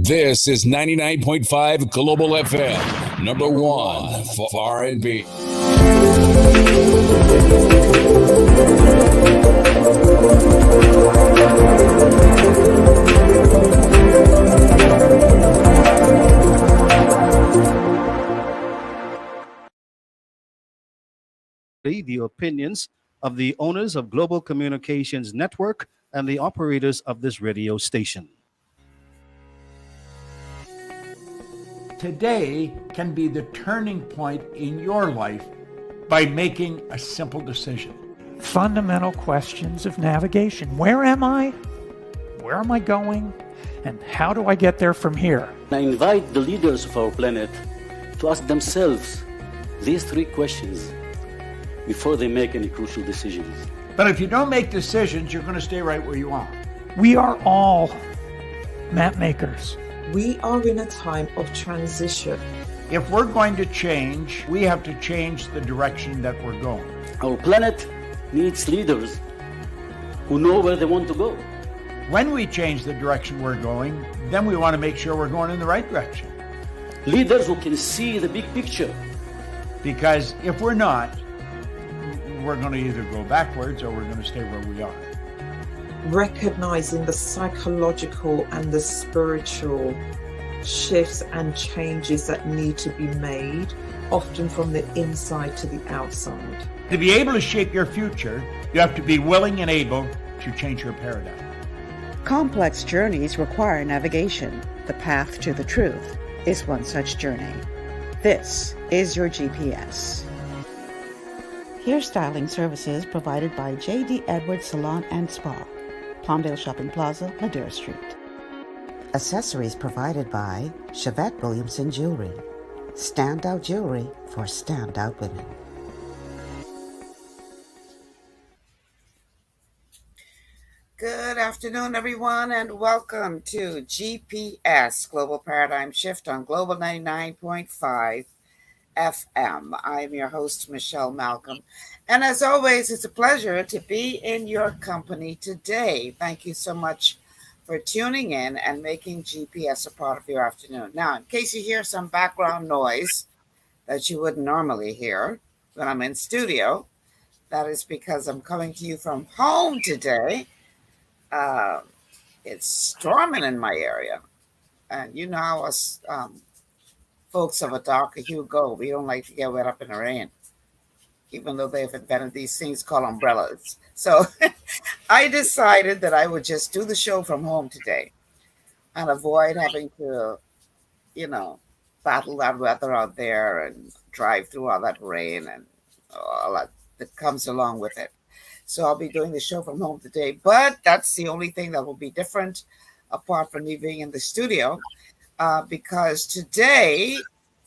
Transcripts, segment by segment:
This is 99.5 Global FM, number one for R&B. The opinions of the owners of Global Communications Network and the operators of this radio station. Today can be the turning point in your life by making a simple decision. Fundamental questions of navigation. Where am I? Where am I going? And how do I get there from here? I invite the leaders of our planet to ask themselves these three questions before they make any crucial decisions. But if you don't make decisions, you're going to stay right where you are. We are all map makers. We are in a time of transition. If we're going to change, we have to change the direction that we're going. Our planet needs leaders who know where they want to go. When we change the direction we're going, then we want to make sure we're going in the right direction. Leaders who can see the big picture. Because if we're not, we're going to either go backwards or we're going to stay where we are. Recognizing the psychological and the spiritual shifts and changes that need to be made, often from the inside to the outside. To be able to shape your future, you have to be willing and able to change your paradigm. Complex journeys require navigation. The path to the truth is one such journey. This is your GPS. Hairstyling services provided by J.D. Edwards Salon and Spa, Palmdale Shopping Plaza, Madera Street. Accessories provided by Chevette Williamson Jewelry. Standout jewelry for standout women. Good afternoon, everyone, and welcome to GPS, Global Paradigm Shift on Global 99.5 FM. I'm your host, Michelle Malcolm. And as always, it's a pleasure to be in your company today. Thank you so much for tuning in and making GPS a part of your afternoon. Now, in case you hear some background noise that you wouldn't normally hear when I'm in studio, that is because I'm coming to you from home today. It's storming in my area. And you know how us folks of a darker hue go. We don't like to get wet up in the rain, even though they've invented these things called umbrellas. So I decided that I would just do the show from home today and avoid having to, battle that weather out there and drive through all that rain and all that comes along with it. So I'll be doing the show from home today, but that's the only thing that will be different apart from me being in the studio. Because today,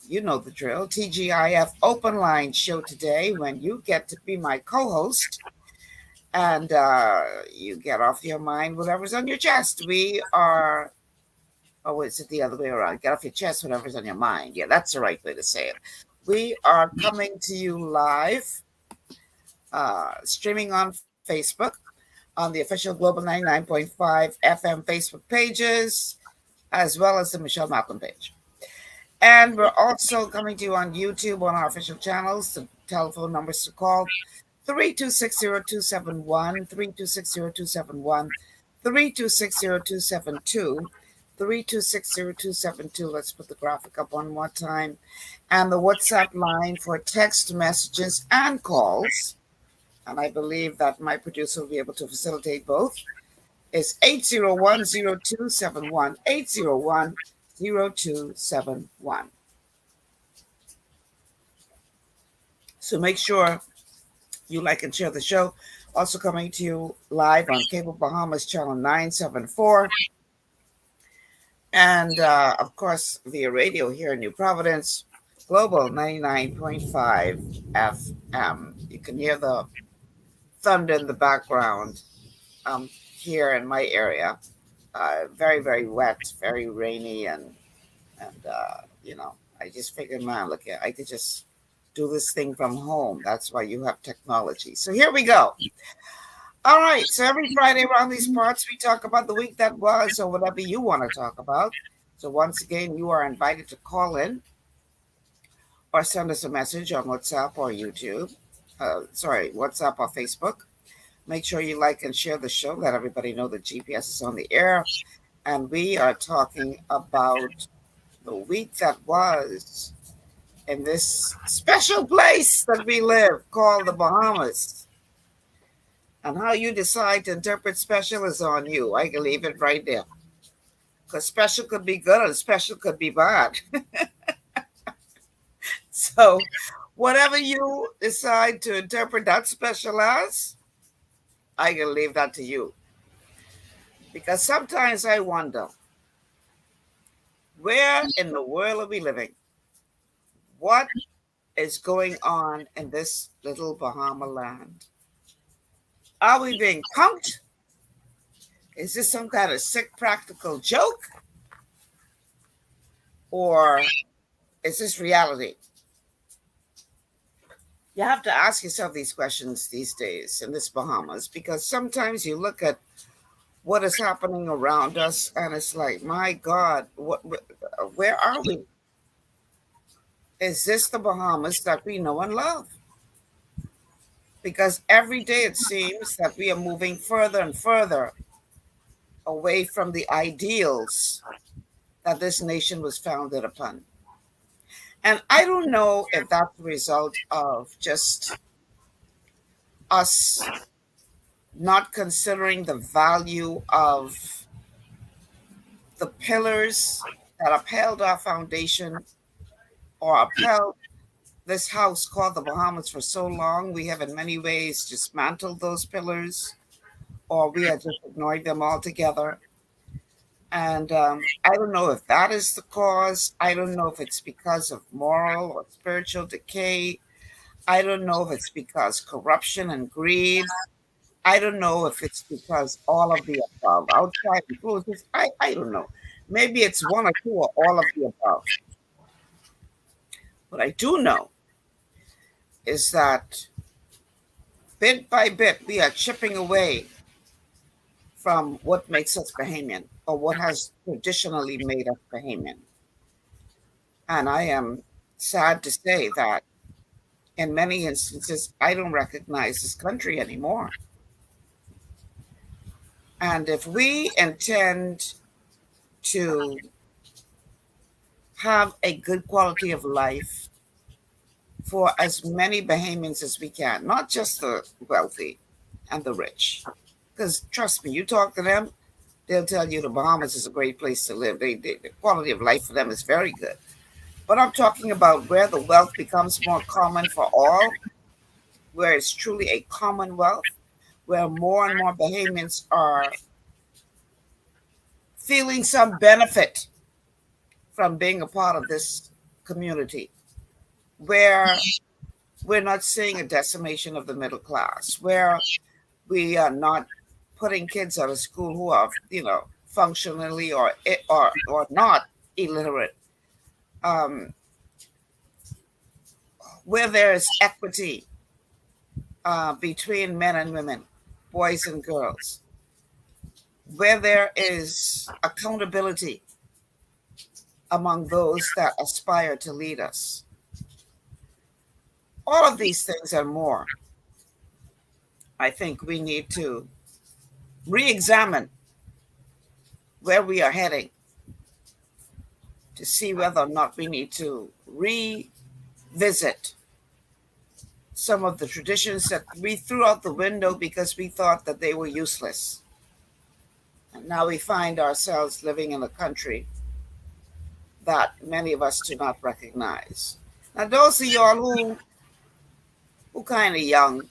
you know the drill, TGIF open line show today when you get to be my co-host and you get off your mind whatever's on your chest. We are, is it the other way around? Get off your chest whatever's on your mind. Yeah, that's the right way to say it. We are coming to you live, streaming on Facebook, on the official Global 99.5 FM Facebook pages, as well as the Michelle Malcolm page. And we're also coming to you on YouTube on our official channels. The telephone numbers to call, 3260271, 3260271, 3260272, 3260272. Let's put the graphic up one more time. And the WhatsApp line for text messages and calls, and I believe that my producer will be able to facilitate both, is 801-0271, 801-0271. So make sure you like and share the show. Also coming to you live on Cable Bahamas Channel 974. And, of course, via radio here in New Providence, Global 99.5 FM. You can hear the thunder in the background here in my area. Very, very wet, very rainy, and I just figured, man, look, I could just do this thing from home. That's why you have technology. So here we go. All right. So every Friday around these parts, we talk about the week that was or whatever you want to talk about. So once again, you are invited to call in or send us a message on WhatsApp or YouTube. WhatsApp or Facebook. Make sure you like and share the show. Let everybody know that GPS is on the air. And we are talking about the week that was in this special place that we live called the Bahamas. And how you decide to interpret special is on you. I can leave it right there. Because special could be good and special could be bad. So whatever you decide to interpret that special as, I can leave that to you. Because sometimes I wonder, where in the world are we living? What is going on in this little Bahama land? Are we being punked? Is this some kind of sick practical joke? Or is this reality? You have to ask yourself these questions these days in this Bahamas, because sometimes you look at what is happening around us and it's like, my God, where are we? Is this the Bahamas that we know and love? Because every day it seems that we are moving further and further away from the ideals that this nation was founded upon. And I don't know if that's the result of just us not considering the value of the pillars that upheld our foundation or upheld this house called the Bahamas for so long. We have in many ways dismantled those pillars, or we are just ignoring them altogether. And I don't know if that is the cause. I don't know if it's because of moral or spiritual decay. I don't know if it's because corruption and greed. I don't know if it's because all of the above, outside influences. I don't know. Maybe it's one or two or all of the above. What I do know is that bit by bit, we are chipping away from what makes us Bahamian, or what has traditionally made us Bahamian. And I am sad to say that in many instances, I don't recognize this country anymore. And if we intend to have a good quality of life for as many Bahamians as we can, not just the wealthy and the rich, because trust me, you talk to them, they'll tell you the Bahamas is a great place to live. The quality of life for them is very good. But I'm talking about where the wealth becomes more common for all, where it's truly a commonwealth, where more and more Bahamians are feeling some benefit from being a part of this community, where we're not seeing a decimation of the middle class, where we are not putting kids out of school who are, functionally or not illiterate, where there is equity between men and women, boys and girls, where there is accountability among those that aspire to lead us. All of these things and more, I think we need to re-examine where we are heading to see whether or not we need to revisit some of the traditions that we threw out the window because we thought that they were useless. And now we find ourselves living in a country that many of us do not recognize. Now, those of y'all who kind of young,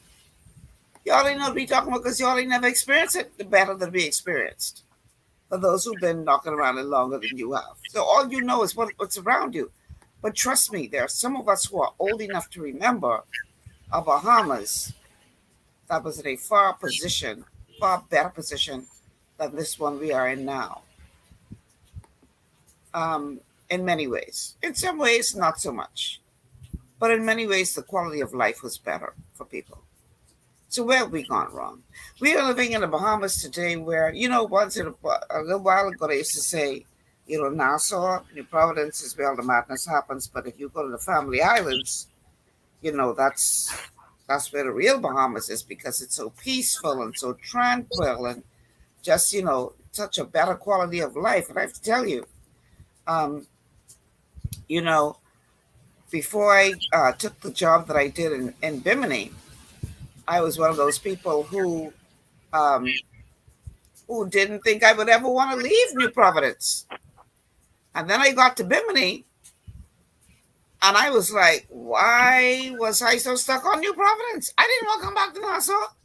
y'all ain't know what we talking about because y'all ain't never experienced it the better than we experienced. For those who've been knocking around it longer than you have. So all you know is what's around you. But trust me, there are some of us who are old enough to remember our Bahamas that was in a far better position than this one we are in now. In many ways. In some ways, not so much. But in many ways, the quality of life was better for people. So where have we gone wrong? We are living in the Bahamas today where, once a little while ago, they used to say, Nassau, New Providence is where all the madness happens. But if you go to the Family Islands, that's where the real Bahamas is, because it's so peaceful and so tranquil and just, such a better quality of life. And I have to tell you, um, you know, before I took the job that I did in Bimini, I was one of those people who didn't think I would ever want to leave New Providence. And then I got to Bimini, and I was like, why was I so stuck on New Providence? I didn't want to come back to Nassau.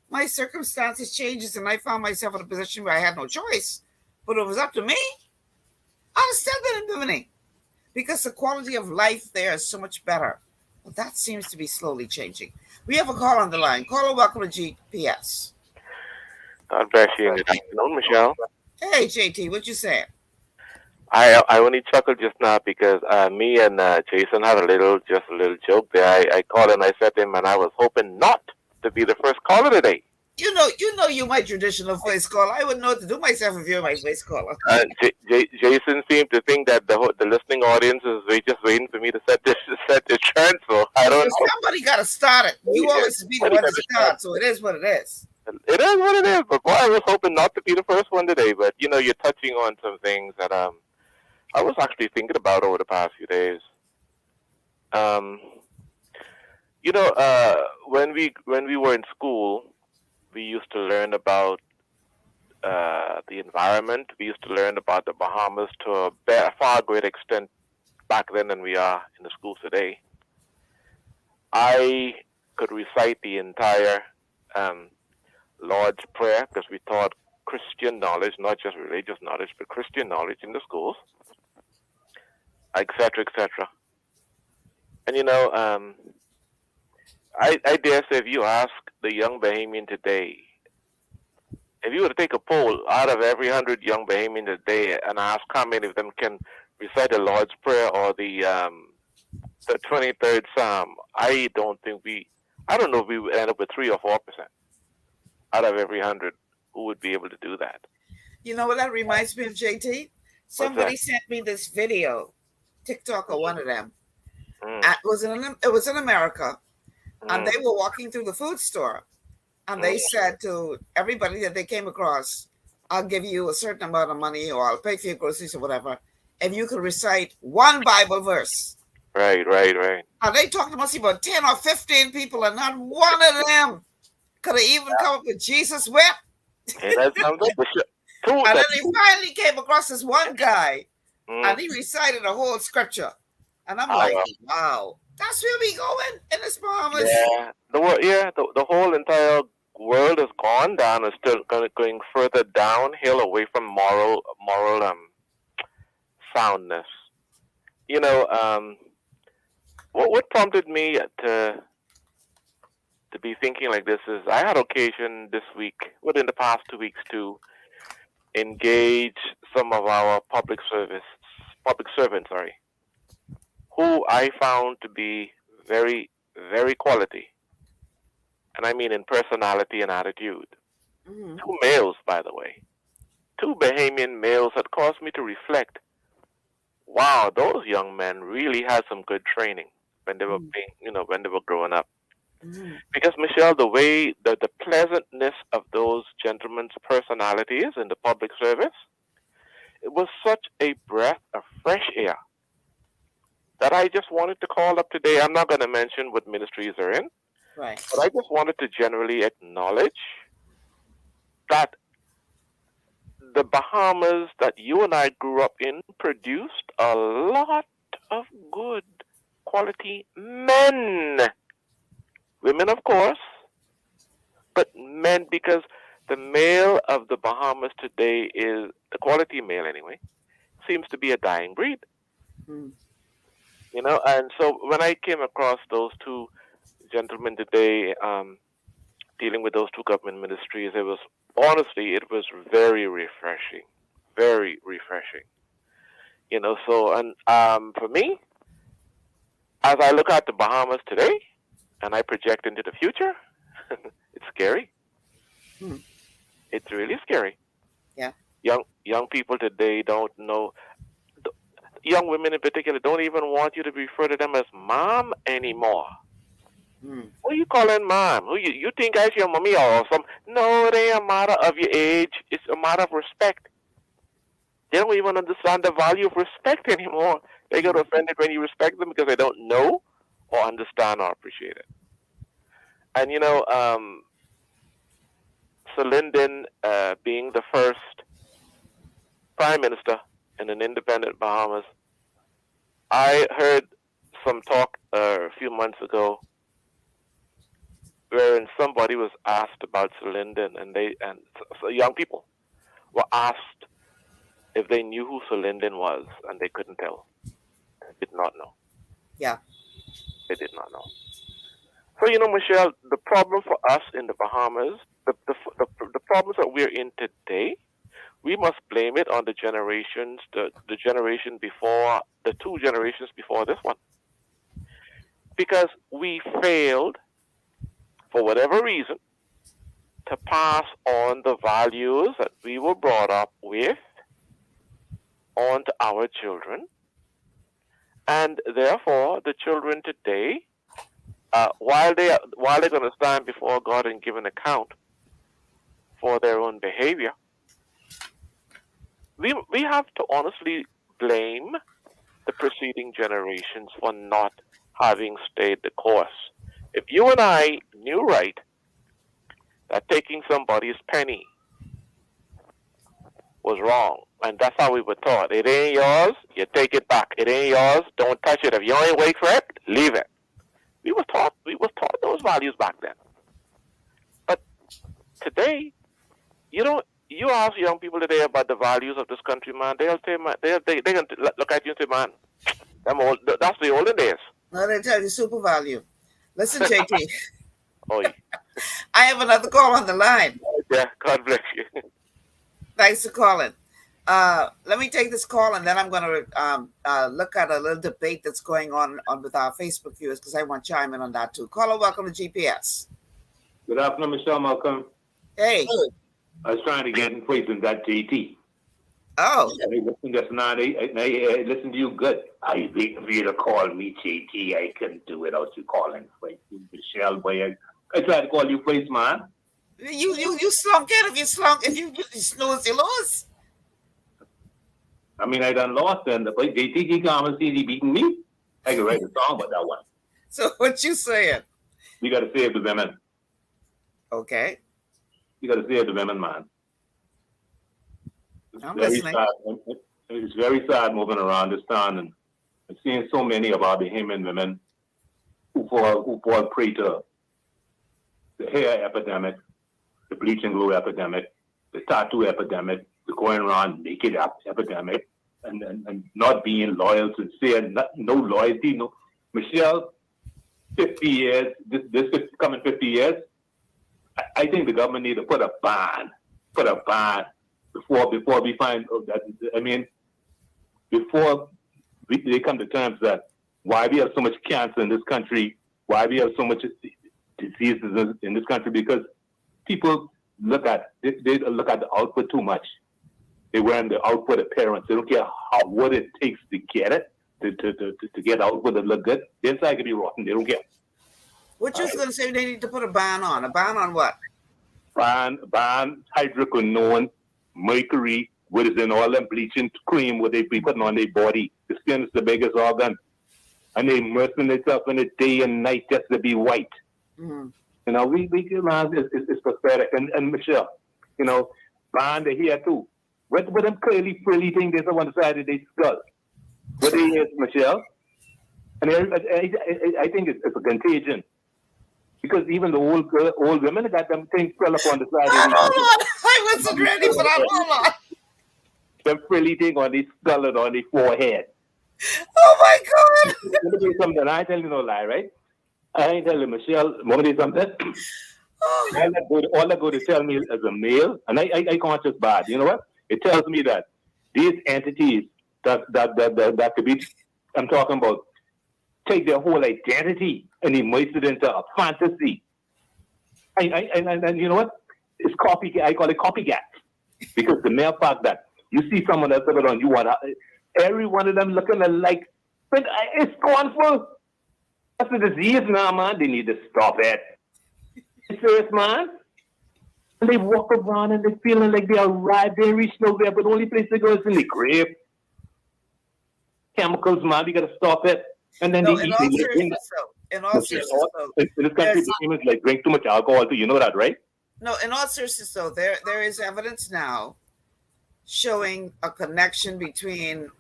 My circumstances changes, and I found myself in a position where I had no choice. But it was up to me. I'd have still been in Bimini, because the quality of life there is so much better. But that seems to be slowly changing. We have a call on the line. Caller, welcome to GPS. God bless you. Good afternoon, Michelle. Hey, JT, what you saying? I only chuckled just now because me and Jason had a little joke there. I called and I said to him, and I was hoping not to be the first caller today. You're my traditional voice caller. I wouldn't know what to do myself if you're my voice caller. Jason seemed to think that the listening audience is just waiting for me to set the trend. So I don't know. Somebody got to start it. You always be the one to start, so it is what it is. It is what it is. But boy, I was hoping not to be the first one today. But you're touching on some things that I was actually thinking about over the past few days. When we were in school, we used to learn about the environment. We used to learn about the Bahamas to a far greater extent back then than we are in the schools today. I could recite the entire Lord's Prayer, because we taught Christian knowledge, not just religious knowledge, but Christian knowledge in the schools, etc., etc. And I dare say, if you ask the young Bahamian today, if you were to take a poll out of every 100 young Bahamian today and ask how many of them can recite the Lord's Prayer or the 23rd Psalm, I don't know if we would end up with 3 or 4% out of every 100 who would be able to do that. You know what that reminds me of, JT? Somebody sent me this video, TikTok or one of them. It was in America, and they were walking through the food store, and they said to everybody that they came across, I'll give you a certain amount of money, or I'll pay for your groceries or whatever, if you could recite one Bible verse. Right. And they talked about 10 or 15 people, and not one of them could have even come up with Jesus wept. And then they finally came across this one guy, and he recited a whole scripture. And I'm like, wow, that's where we going in this Bahamas. Yeah, the whole entire world has gone down and still going further downhill away from moral soundness. What prompted me to be thinking like this is I had occasion this week, within the past 2 weeks, to engage some of our public servants, who I found to be very, very quality. And I mean in personality and attitude. 2 males, by the way. 2 Bahamian males that caused me to reflect, wow, those young men really had some good training when they were when they were growing up. Because, Michelle, the way the pleasantness of those gentlemen's personalities in the public service, it was such a breath of fresh air that I just wanted to call up today. I'm not going to mention what ministries they're in, right? But I just wanted to generally acknowledge that the Bahamas that you and I grew up in produced a lot of good quality men. Women, of course, but men, because the male of the Bahamas today is, the quality male anyway, seems to be a dying breed. And so when I came across those 2 gentlemen today, dealing with those 2 government ministries, it was very refreshing, very refreshing. For me, as I look at the Bahamas today, and I project into the future, it's scary. It's really scary. Yeah. Young people today don't know. Young women in particular don't even want you to refer to them as mom anymore. Who you calling mom? Who you think as your mommy or some? No, it ain't a matter of your age. It's a matter of respect. They don't even understand the value of respect anymore. They get offended when you respect them because they don't know or understand or appreciate it. And Sir Lyndon being the first prime minister in an independent Bahamas, I heard some talk a few months ago wherein somebody was asked about Sir Lyndon, and so young people were asked if they knew who Sir Lyndon was, and they couldn't tell. They did not know. Yeah. They did not know. So, Michelle, the problem for us in the Bahamas, the problems that we're in today, we must blame it on the generations, the generation before, the two generations before this one. Because we failed, for whatever reason, to pass on the values that we were brought up with on to our children. And therefore, the children today, while they're going to stand before God and give an account for their own behavior, we have to honestly blame the preceding generations for not having stayed the course. If you and I knew right that taking somebody's penny was wrong, and that's how we were taught. It ain't yours, you take it back. It ain't yours, don't touch it. If you ain't wait for it, leave it. We were taught those values back then. But today, you ask young people today about the values of this country, man, they'll say, man, they can look at you and say, man, that's the olden days. No, they tell you super value. Listen, JT. Oh, yeah. I have another call on the line. Yeah, God bless you. Thanks for calling. Let me take this call, and then I'm going to look at a little debate that's going on with our Facebook viewers, because I want to chime in on that too. Caller, welcome to GPS. Good afternoon, Michelle Malcolm. Hey. I was trying to get in place in that JT. Oh. I listen just now. I listen to you good. I waiting for you to call me JT. I couldn't do it without you calling. Michelle, boy, I tried to call you place, man. You slunk in. If you snooze, you lose. I mean, I done lost, and the JT come and see he beating me. I could write a song about that one. So what you saying? You got to save the women. Okay. You got to save the women, man. I'm listening. It's very sad moving around this town and seeing so many of our Bahamian women who fall prey to the hair epidemic, the bleach and glue epidemic, the tattoo epidemic, the going around naked epidemic, and not being loyal, sincere, no loyalty. No, Michelle, 50 years, this coming 50 years, I think the government need to put a ban before we find that. I mean, before they come to terms that why we have so much cancer in this country, why we have so much diseases in this country, because people look at the output too much. They wear the output appearance. They don't care what it takes to get it, to get output that look good. The inside can be rotten. They don't care. What you was going to say they need to put a ban on? A ban on what? Ban hydroquinone, mercury, what is in all them bleaching cream what they be putting on their body. The skin is the biggest organ. And they immersing themselves in it day and night just to be white. Mm-hmm. You know, it's pathetic. And Michelle, you know, ban the hair too. What them curly frilly thing there's on the side of their skull? What they is, Michelle? And I think it's a contagion. Because even the old women got them things fell up on the side. Hold on. I wasn't ready for that. Hold on. Them frilly thing on their skull and on their forehead. Oh my God. Let me tell you something. I ain't telling you no lie, right? I ain't telling you, Michelle. Want me to tell you something? All that go to tell me as a male, and I can't just bad. You know what? It tells me that these entities that could be, I'm talking about, take their whole identity and immerse it into a fantasy. And you know what? It's copycat. I call it copycat. Because the mere fact that you see someone else on you want every one of them looking like, but it's scornful. That's a disease now, man. They need to stop it. It's serious, man. And they walk around and they're feeling like they arrived, they reach nowhere, but the only place they go is in the grave. Chemicals, man, we gotta stop it. And then No, they in eat. all seriousness, though. In all seriousness, though. In this country, humans like drink too much alcohol too. You know that, right? No, in all seriousness, though, there is evidence now showing a connection between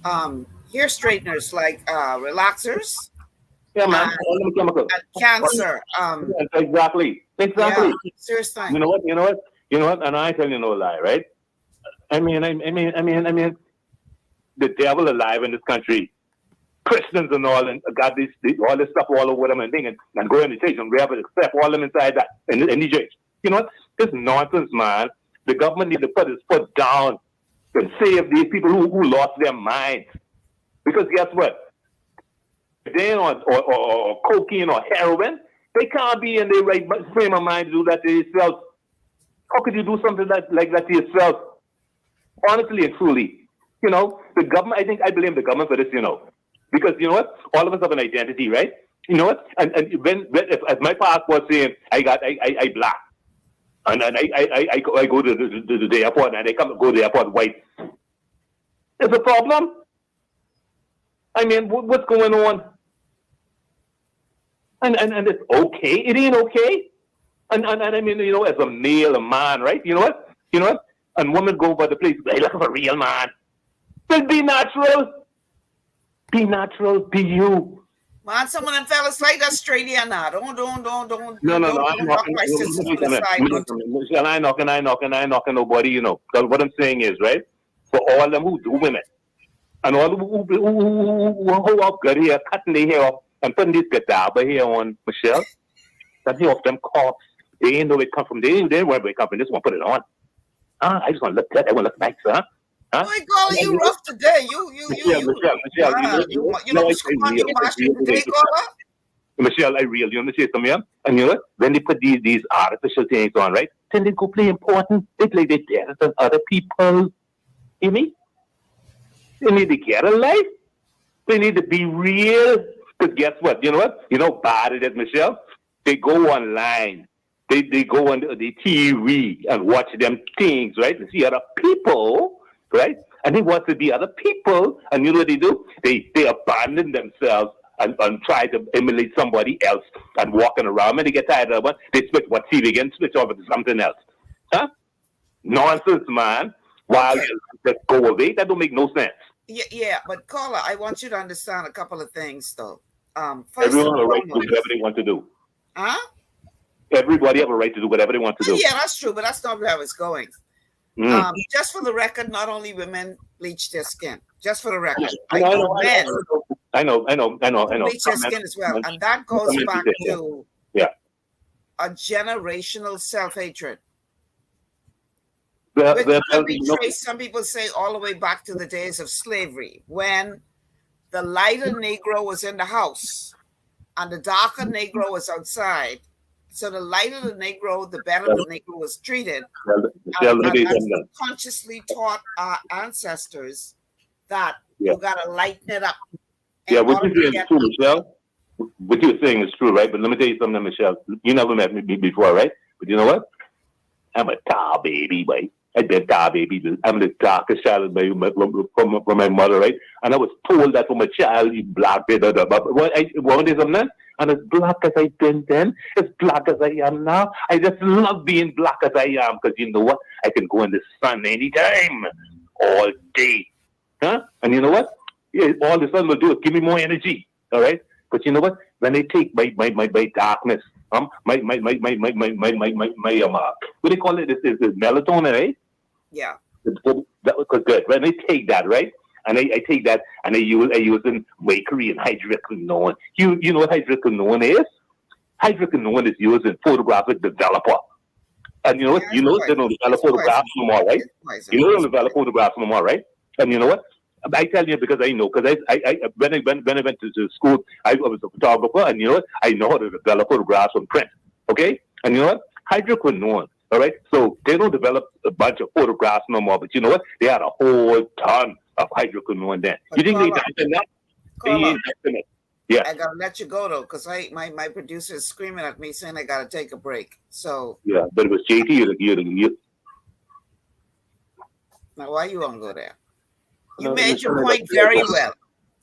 hair straighteners like relaxers. Yeah, man. All them chemicals. And cancer. Exactly. Yeah, serious thing. You know what? And I tell you no lie, right? I mean, the devil alive in this country. Christians and all, and got all this stuff all over them and thing, and go in the church and grab it, accept all them inside that in the church. You know what? This nonsense, man. The government need to put its foot down and save these people who lost their minds. Because guess what? If they on or cocaine or heroin, they can't be in their right frame of mind to do that to themselves. How could you do something like that to yourself? Honestly and truly, you know, the government. I blame the government for this. You know, because you know what? All of us have an identity, right? You know what? And when if my passport saying I black, and I go to the airport and I go to the airport white, it's a problem. I mean, what's going on? And it's okay. It ain't okay. And I mean, you know, as a male, a man, right? You know what? And women go by the place. They look for a real man. Then be natural. Be natural. Be you. Man, some of them fellas like Australia now. Don't. No. I'm knocking nobody. You know, because what I'm saying is, right? For all them who do women, and all who are good here, cutting their hair off and putting this gadaba here on Michelle, that he off them coughs. They ain't know where it come from. They ain't where it come from. They just want to put it on. I just want to look good. I want to look nice, huh? Oh my God, you rough today. Michelle, I real. You understand something? And you know what? When they put these artificial things on, right? Then they go play important. They play their better than other people. You mean? They need to get a life. They need to be real. Because guess what? You know what? You know bad it is, Michelle? They go online. They go on the TV and watch them things, right? And see other people, right? And they want to be other people. And you know what they do? They abandon themselves and try to emulate somebody else and walking around. When they get tired of it, they switch what TV again, switch over to something else. Huh? Nonsense, man. While you just go away, that don't make no sense. Yeah, but Carla, I want you to understand a couple of things, though. First everyone has a right to do whatever they want to do. Huh? Everybody have a right to do whatever they want to do. Yeah, that's true, but that's not how it's going. Just for the record, not only women bleach their skin. Just for the record, men. I know. Bleach their skin as well, and that goes back to a generational self-hatred. Some people say all the way back to the days of slavery, when the lighter Negro was in the house and the darker Negro was outside. So the lighter the Negro, the better the Negro was treated. And consciously taught our ancestors that you got to lighten it up. Yeah, what you're saying is true, Michelle. What you're saying is true, right? But let me tell you something, Michelle. You never met me before, right? But you know what? I'm a tar baby, boy. I did tar baby. I'm the darkest child from my mother, right? And I was told that from a child, you black, what is something? And as black as I've been then, as black as I am now, I just love being black as I am, because you know what? I can go in the sun anytime, all day. Huh? And you know what? Yeah, all the sun will do is give me more energy. All right? But you know what? When they take my darkness, what do they call it? This is melatonin, right? Yeah. That was good. When they take that, right? And I take that and I use in bakery and hydroquinone. You know what hydroquinone is? Hydroquinone is used in photographic developer. And you know what? You know they don't develop photographs no more, right? You know they don't develop photographs no more, right? And you know what? I tell you because I know, because I when I went to school, I was a photographer, and you know what? I know how to develop photographs on print. Okay? And you know what? Hydroquinone All right. So they don't develop a bunch of photographs no more. But you know what? They had a whole ton of hydroquinone then. You think they dumped enough? They ain't dumping it. Yeah. I gotta let you go though, because my producer is screaming at me saying I gotta take a break. So yeah, but it was JT. You now why you wanna go there? You made your point very well.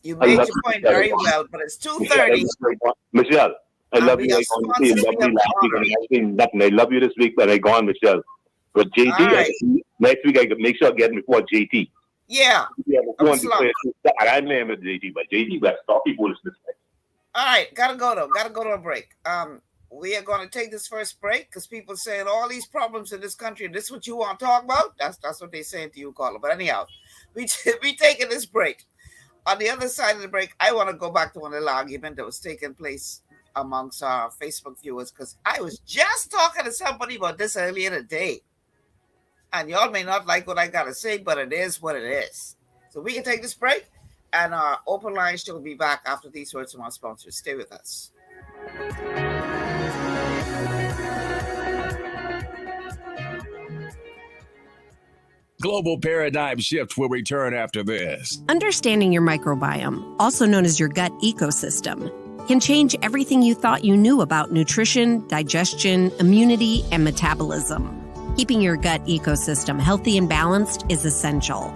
You made your point very well, but it's 2:30. Michelle, I love you. I love you this week, but I gone, Michelle. But JT, next week I can make sure I get before JT. Yeah. I name it JT, but JT, but stop people listening. All right, gotta go though. Gotta go to a break. We are going to take this first break because people saying all these problems in this country. And this is what you want to talk about? That's what they're saying to you, Carla. But anyhow, we taking this break. On the other side of the break, I want to go back to one little argument that was taking place amongst our Facebook viewers because I was just talking to somebody about this earlier today. And y'all may not like what I got to say, but it is what it is. So we can take this break, and our open line show will be back after these words from our sponsors. Stay with us. Global Paradigm Shift will return after this. Understanding your microbiome, also known as your gut ecosystem, can change everything you thought you knew about nutrition, digestion, immunity, and metabolism. Keeping your gut ecosystem healthy and balanced is essential.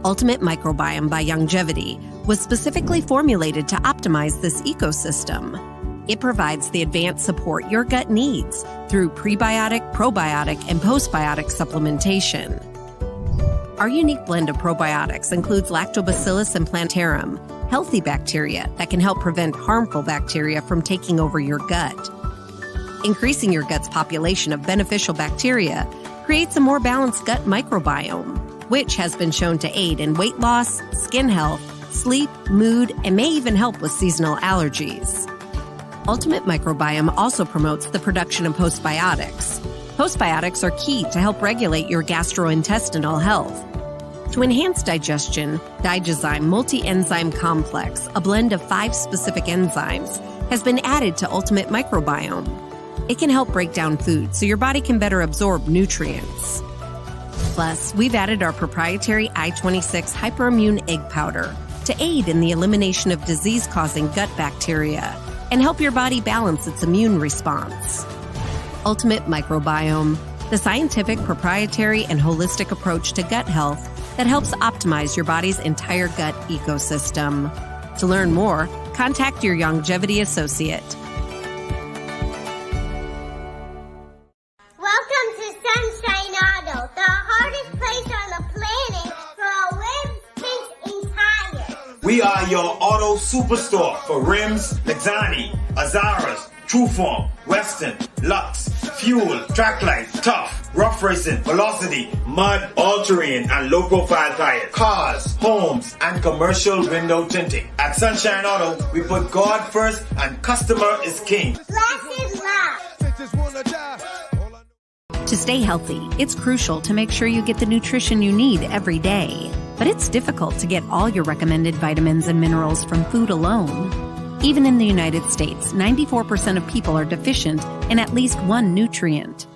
Ultimate Microbiome by Longevity was specifically formulated to optimize this ecosystem. It provides the advanced support your gut needs through prebiotic, probiotic, and postbiotic supplementation. Our unique blend of probiotics includes Lactobacillus and Plantarum, healthy bacteria that can help prevent harmful bacteria from taking over your gut. Increasing your gut's population of beneficial bacteria creates a more balanced gut microbiome, which has been shown to aid in weight loss, skin health, sleep, mood, and may even help with seasonal allergies. Ultimate Microbiome also promotes the production of postbiotics. Postbiotics are key to help regulate your gastrointestinal health. To enhance digestion, Digizyme Multi-Enzyme Complex, a blend of 5 specific enzymes, has been added to Ultimate Microbiome. It can help break down food so your body can better absorb nutrients. Plus, we've added our proprietary I-26 Hyperimmune Egg Powder to aid in the elimination of disease-causing gut bacteria and help your body balance its immune response. Ultimate Microbiome, the scientific, proprietary, and holistic approach to gut health that helps optimize your body's entire gut ecosystem. To learn more, contact your Longevity associate. Welcome to Sunshine Auto, the hardest place on the planet for a rims, paint, and tires. We are your auto superstore for rims, Lexani, Azaras, Trueform, Western, Lux, Fuel, Tracklight, Tough, Rough Racing, Velocity, Mud, All-Terrain, and low-profile tires, cars, homes, and commercial window tinting. At Sunshine Auto, we put God first and customer is king. Blessed love. To stay healthy, it's crucial to make sure you get the nutrition you need every day. But it's difficult to get all your recommended vitamins and minerals from food alone. Even in the United States, 94% of people are deficient in at least one nutrient.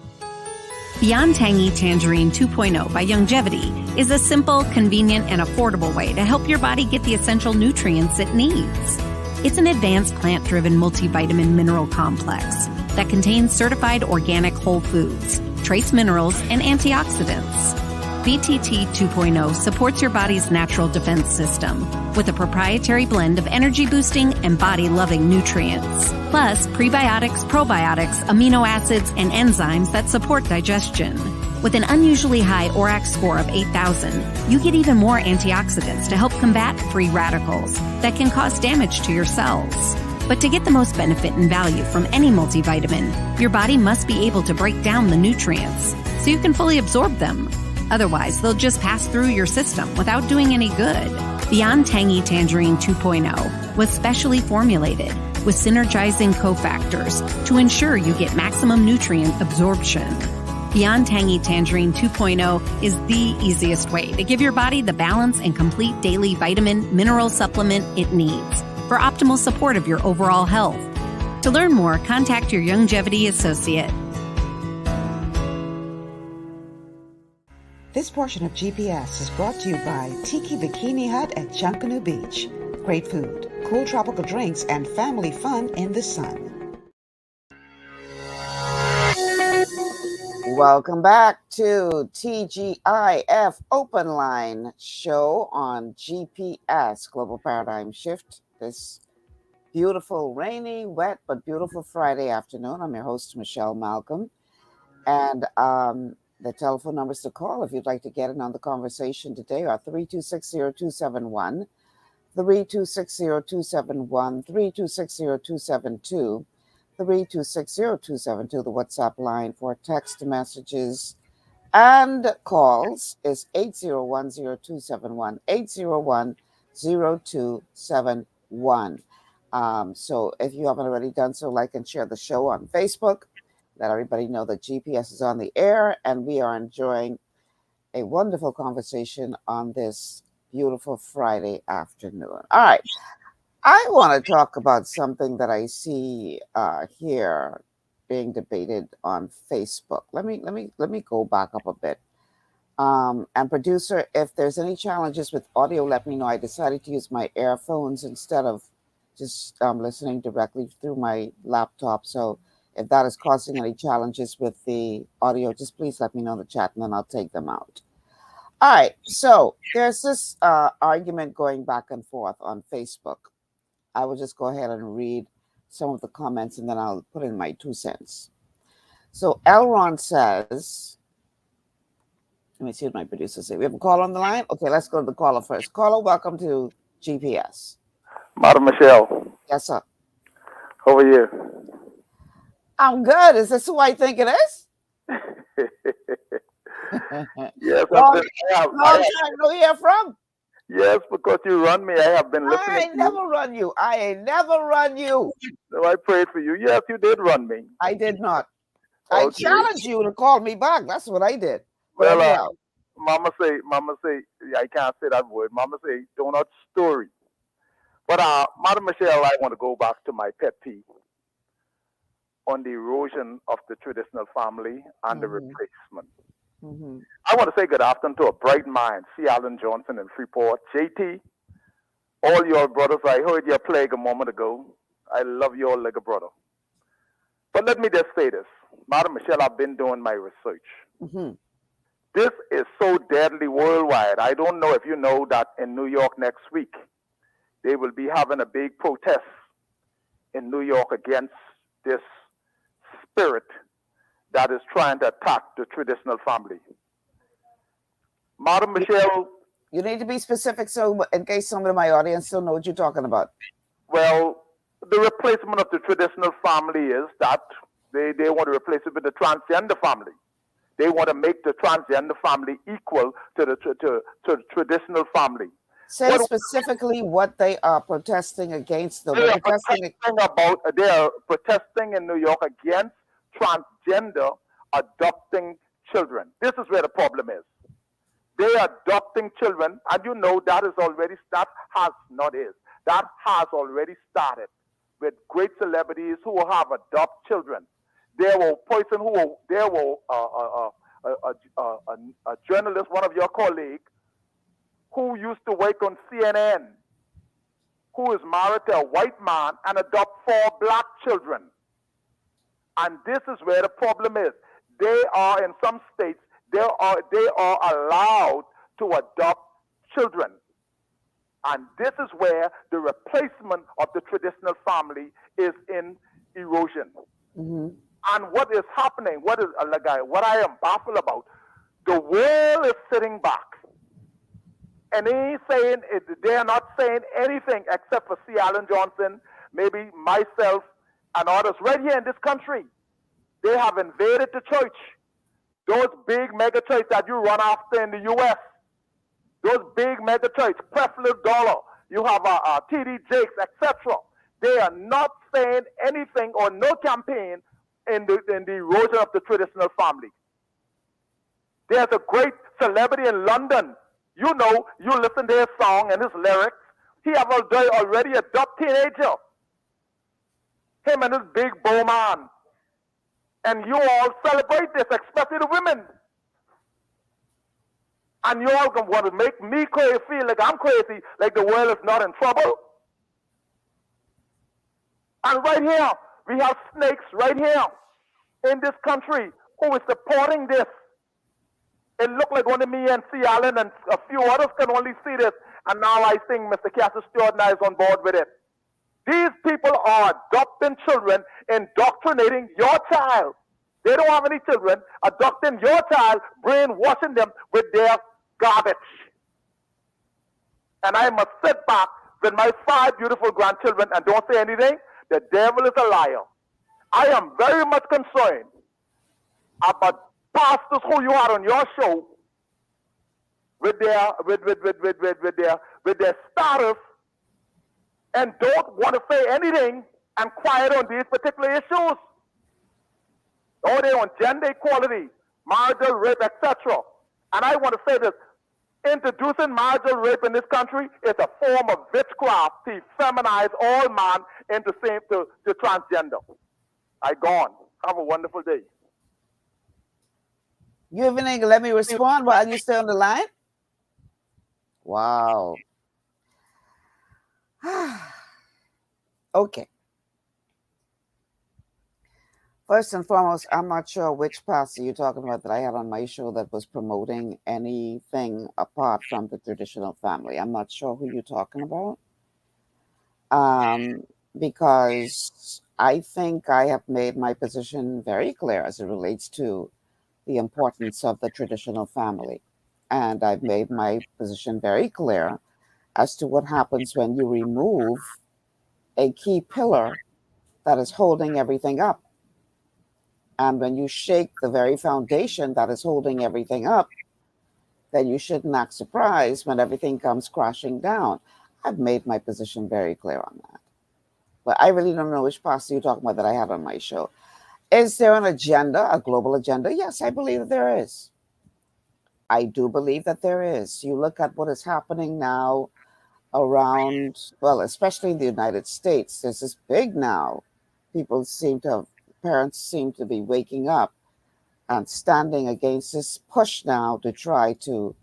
Beyond Tangy Tangerine 2.0 by Longevity is a simple, convenient, and affordable way to help your body get the essential nutrients it needs. It's an advanced plant-driven multivitamin mineral complex that contains certified organic whole foods, trace minerals, and antioxidants. BTT 2.0 supports your body's natural defense system with a proprietary blend of energy-boosting and body-loving nutrients, plus prebiotics, probiotics, amino acids, and enzymes that support digestion. With an unusually high ORAC score of 8,000, you get even more antioxidants to help combat free radicals that can cause damage to your cells. But to get the most benefit and value from any multivitamin, your body must be able to break down the nutrients so you can fully absorb them. Otherwise, they'll just pass through your system without doing any good. Beyond Tangy Tangerine 2.0 was specially formulated with synergizing cofactors to ensure you get maximum nutrient absorption. Beyond Tangy Tangerine 2.0 is the easiest way to give your body the balance and complete daily vitamin mineral supplement it needs for optimal support of your overall health. To learn more, contact your Longevity associate. This portion of GPS is brought to you by Tiki Bikini Hut at Junkanoo Beach. Great food, cool tropical drinks, and family fun in the sun. Welcome back to TGIF Open Line show on GPS Global Paradigm Shift. This beautiful, rainy, wet, but beautiful Friday afternoon. I'm your host, Michelle Malcolm. And the telephone numbers to call if you'd like to get in on the conversation today are 3260271, 3260271, 3260272, 3260272. The WhatsApp line for text messages and calls is 8010271, 8010271. So if you haven't already done so, like and share the show on Facebook. Let everybody know that GPS is on the air, and we are enjoying a wonderful conversation on this beautiful Friday afternoon. All right. I want to talk about something that I see here being debated on Facebook. Let me go back up a bit. And producer, if there's any challenges with audio, let me know. I decided to use my earphones instead of just listening directly through my laptop. So if that is causing any challenges with the audio, just please let me know in the chat, and then I'll take them out. All right. So there's this argument going back and forth on Facebook. I will just go ahead and read some of the comments, and then I'll put in my 2 cents. So Elron says, let me see what my producer says. We have a call on the line? Okay, let's go to the caller first. Caller, welcome to GPS. Madam Michelle. Yes, sir. How are you? I'm good. Is this who I think it is? Yes, long time no hear from. Yes, because you run me. I have been listening. I ain't never run you. I ain't never run you. So I prayed for you. Yes, you did run me. I did not. Okay. I challenged you to call me back. That's what I did. Well, Mama say, I can't say that word. Mama say, do not story. But Madam Michelle, I want to go back to my pet peeve on the erosion of the traditional family and the replacement. I want to say good afternoon to a bright mind, C. Allen Johnson in Freeport. JT, all your brothers, I heard your plague a moment ago. I love you all like a brother. But let me just say this. Madam Michelle, I've been doing my research. This is so deadly worldwide. I don't know if you know that in New York next week, they will be having a big protest in New York against this spirit that is trying to attack the traditional family. Madam Michelle. You need to be specific so in case some of my audience don't know what you're talking about. Well, the replacement of the traditional family is that they want to replace it with the transgender family. They want to make the transgender family equal to the traditional family. Say specifically what they are protesting against. They are protesting in New York against transgender adopting children. This is where the problem is. They are adopting children, and you know that has already started with great celebrities who have adopted children. There were a journalist, one of your colleagues, who used to work on CNN, who is married to a white man and adopt 4 black children. And this is where the problem is. They are, in some states, they are allowed to adopt children. And this is where the replacement of the traditional family is in erosion. And what is happening, what I am baffled about, the world is sitting back. And they are not saying anything except for C. Allen Johnson, maybe myself, and others right here in this country. They have invaded the church. Those big mega churches that you run after in the U.S., those big mega churches, Creflo Dollar, you have T.D. Jakes, etc. They are not saying anything or no campaign in the erosion of the traditional family. There's a great celebrity in London. You know, you listen to his song and his lyrics. He have already adopted teenager. Him and his big bow man. And you all celebrate this, especially the women. And you all want to make me crazy, feel like I'm crazy, like the world is not in trouble. And right here, we have snakes right here in this country who is supporting this. It looked like only me and C. Allen and a few others can only see this. And now I think Mr. Cassius Stewart now is on board with it. These people are adopting children, indoctrinating your child. They don't have any children, adopting your child, brainwashing them with their garbage. And I must sit back with my 5 beautiful grandchildren and don't say anything. The devil is a liar. I am very much concerned about pastors who you had on your show with their status and don't want to say anything and quiet on these particular issues. Oh, they're on gender equality, marital rape, etc. And I want to say this. Introducing marital rape in this country is a form of witchcraft to feminize all man into to transgender. I gone. Have a wonderful day. You even ain't gonna let me respond while you stay on the line? Wow. Okay. First and foremost, I'm not sure which pastor you're talking about that I had on my show that was promoting anything apart from the traditional family. I'm not sure who you're talking about. Because I think I have made my position very clear as it relates to the importance of the traditional family. And I've made my position very clear as to what happens when you remove a key pillar that is holding everything up. And when you shake the very foundation that is holding everything up, then you shouldn't act surprised when everything comes crashing down. I've made my position very clear on that. But I really don't know which pastor you're talking about that I had on my show. Is there an agenda, a global agenda? Yes, I believe that there is. I do believe that there is. You look at what is happening now around, well, especially in the United States, there's this big now. Parents seem to be waking up and standing against this push now to try to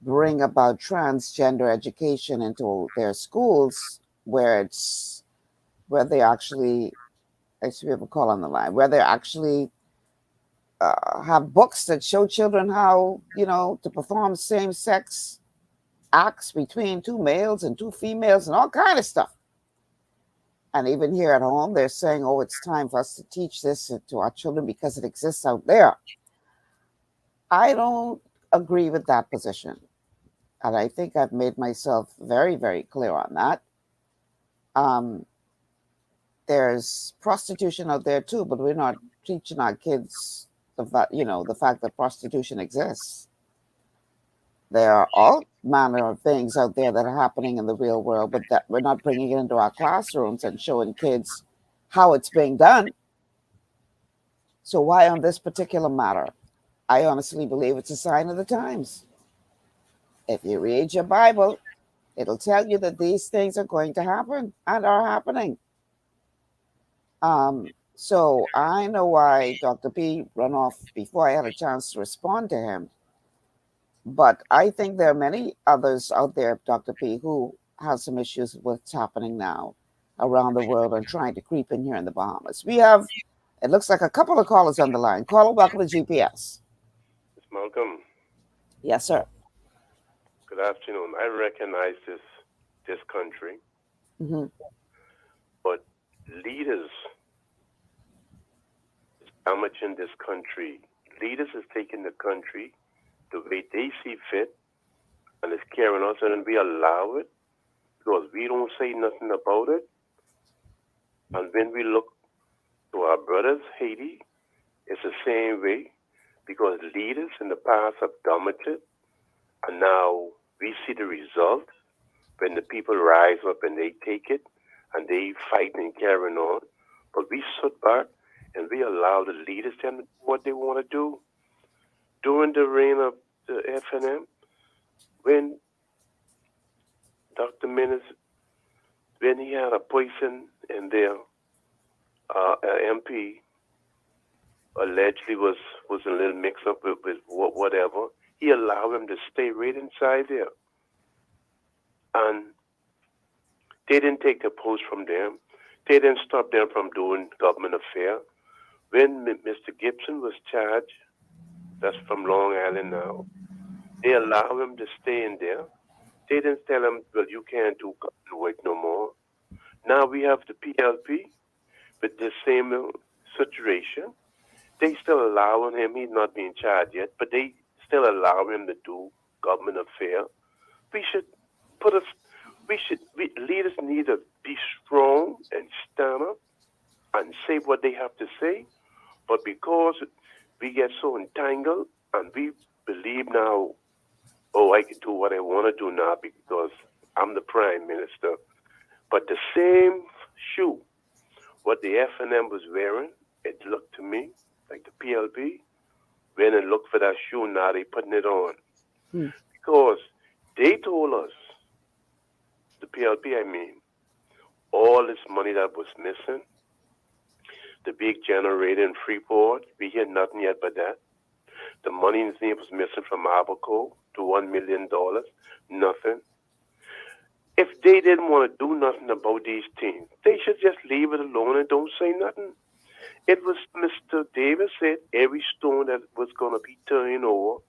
bring about transgender education into their schools where they actually, I should be able to call on the line, where they actually have books that show children how, to perform same-sex acts between 2 males and 2 females and all kind of stuff. And even here at home, they're saying, oh, it's time for us to teach this to our children because it exists out there. I don't agree with that position. And I think I've made myself very, very clear on that. There's prostitution out there too, but we're not teaching our kids the fact that prostitution exists. There are all manner of things out there that are happening in the real world, but that we're not bringing it into our classrooms and showing kids how it's being done. So why on this particular matter? I honestly believe it's a sign of the times. If you read your Bible, it'll tell you that these things are going to happen and are happening. So I know why Dr. P ran off before I had a chance to respond to him. But I think there are many others out there, Dr. P, who have some issues with what's happening now around the world and trying to creep in here in the Bahamas. We have, it looks like a couple of callers on the line. Caller, welcome to GPS. Ms. Malcolm. Yes, sir. Good afternoon. I recognize this country, but leaders is damaging this country. Leaders is taking the country the way they see fit, and it's carrying us, and we allow it because we don't say nothing about it. And when we look to our brothers, Haiti, it's the same way because leaders in the past have damaged it, and now we see the result when the people rise up and they take it and they fight and carry on. But we sit back and we allow the leaders to do what they want to do. During the reign of the FNM, when Dr. Menace, when he had a person in there, MP, allegedly was a little mix up with whatever, He allowed them to stay right inside there. And they didn't take the post from them. They didn't stop them from doing government affairs. When Mr. Gibson was charged, that's from Long Island now, they allowed him to stay in there. They didn't tell him, well, you can't do government work no more. Now we have the PLP with the same situation. They still allowing him, he's not being charged yet, but they still allow him to do government affairs. We should put us, leaders need to be strong and stand up and say what they have to say. But because we get so entangled and we believe now, oh, I can do what I want to do now because I'm the prime minister. But the same shoe, what the F&M was wearing, it looked to me like the PLP. When and look for that shoe, now they putting it on. Because they told us, the PLP I mean, all this money that was missing, the big generator in Freeport, we hear nothing yet but that. The money in his name was missing from Abaco to $1 million, nothing. If they didn't want to do nothing about these things, they should just leave it alone and don't say nothing. It was Mr. Davis said every stone that was going to be turned over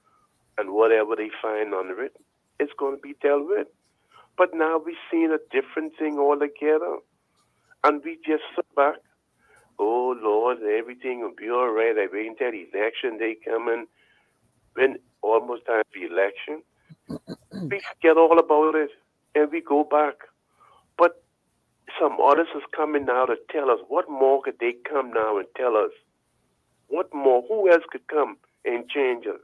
and whatever they find under it, it's going to be dealt with. But now we're seeing a different thing altogether. And we just sit back, oh, Lord, everything will be all right. I wait until the election day coming. When almost time for the election, we forget all about it and we go back. But some others is coming now to tell us what more could they come now and tell us? What more? Who else could come and change us?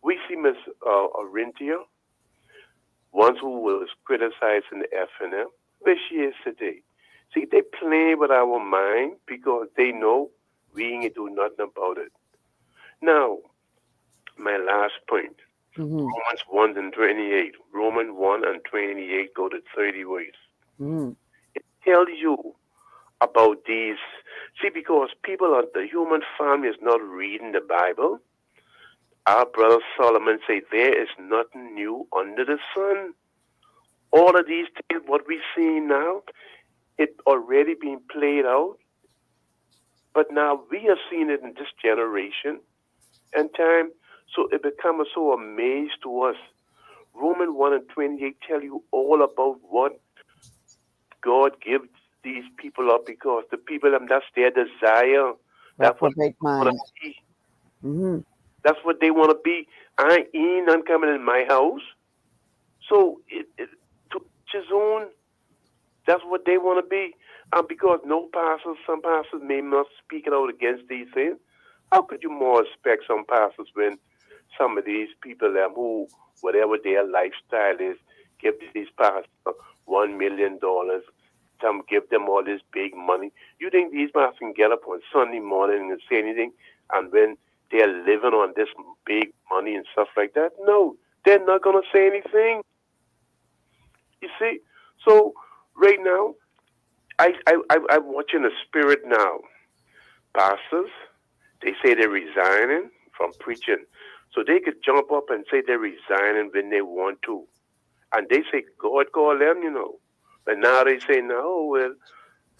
We see Miss Orintia, once who was criticizing the F&M, where she is today. See, they play with our mind because they know we ain't do nothing about it. Now, my last point, Romans 1 and 28. Romans 1 and 28 go to 30 ways. It tells you about these. See, because people are, the human family is not reading the Bible. Our brother Solomon said, there is nothing new under the sun. All of these things, what we see now, it already been played out. But now we are seeing it in this generation and time. So it becomes so amazed to us. Romans 1 and 28 tell you all about what God gives these people up because the people, that's their desire. That's what they want to be. That's what they want to be. I ain't none coming in my house. So to his own, that's what they want to be. Because no pastors, some pastors may not speak out against these things. How could you more respect some pastors when some of these people who, whatever their lifestyle is, give these pastors $1 million, some give them all this big money. You think these pastors can get up on Sunday morning and say anything, and when they're living on this big money and stuff like that? No, they're not going to say anything. You see? So right now, I'm watching the spirit now. Pastors, they say they're resigning from preaching. So they could jump up and say they're resigning when they want to. And they say, God call them, you know. But now they say, no, well,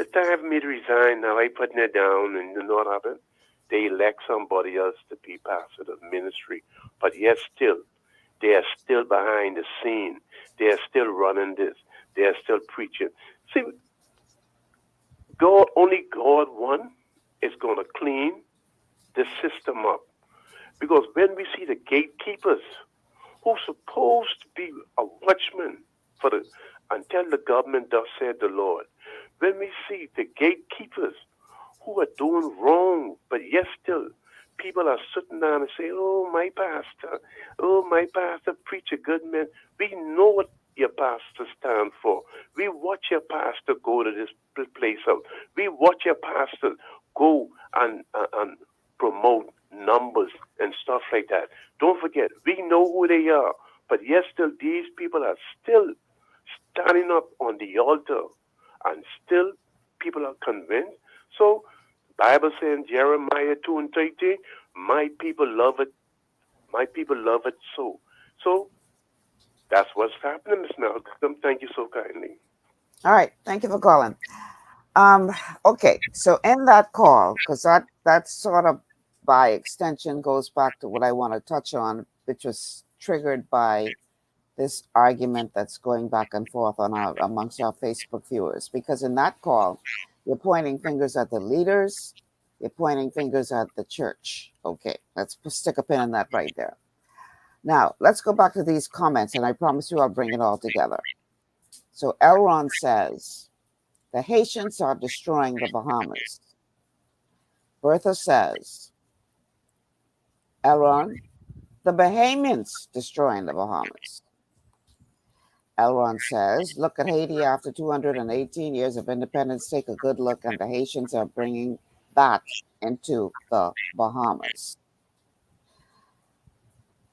it's time for me to resign now. I'm putting it down, and you know what happened? They elect somebody else to be pastor of ministry. But yet still, they are still behind the scene. They are still running this. They are still preaching. See, only God one is going to clean the system up. Because when we see the gatekeepers, who's supposed to be a watchman for until the government does said the Lord, when we see the gatekeepers who are doing wrong, but yet still people are sitting down and say, oh, my pastor preach a good man. We know what your pastor stand for. We watch your pastor go to this place out. We watch your pastor go and promote numbers and stuff like that. Don't forget, we know who they are, but yet still these people are still standing up on the altar, and still people are convinced. So Bible says in Jeremiah 2 and 13, my people love it so. So that's what's happening just now. Thank you so kindly. All right. Thank you for calling. Okay. So in that call, because that sort of by extension goes back to what I want to touch on, which was triggered by this argument that's going back and forth on amongst our Facebook viewers. Because in that call, you're pointing fingers at the leaders, you're pointing fingers at the church. Okay, let's stick a pin in that right there. Now, let's go back to these comments, and I promise you I'll bring it all together. So Elron says, the Haitians are destroying the Bahamas. Bertha says, Elron, the Bahamians destroying the Bahamas. Elron says, look at Haiti after 218 years of independence. Take a good look, and the Haitians are bringing that into the Bahamas.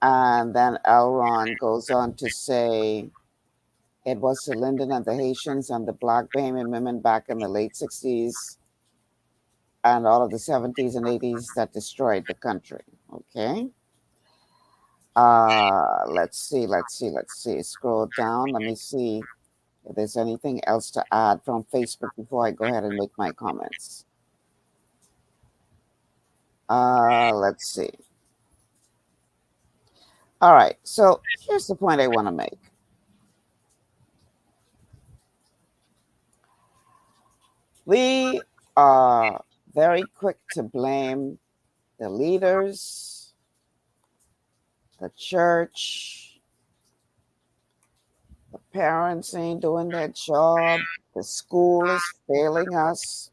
And then Elron goes on to say, it was the Lyndon and the Haitians and the Black Bahamian women back in the late 60s and all of the 70s and 80s that destroyed the country. Okay. Let's see. Scroll down. Let me see if there's anything else to add from Facebook before I go ahead and make my comments. Let's see. All right. So here's the point I want to make. We are very quick to blame the leaders, the church, the parents ain't doing their job, the school is failing us.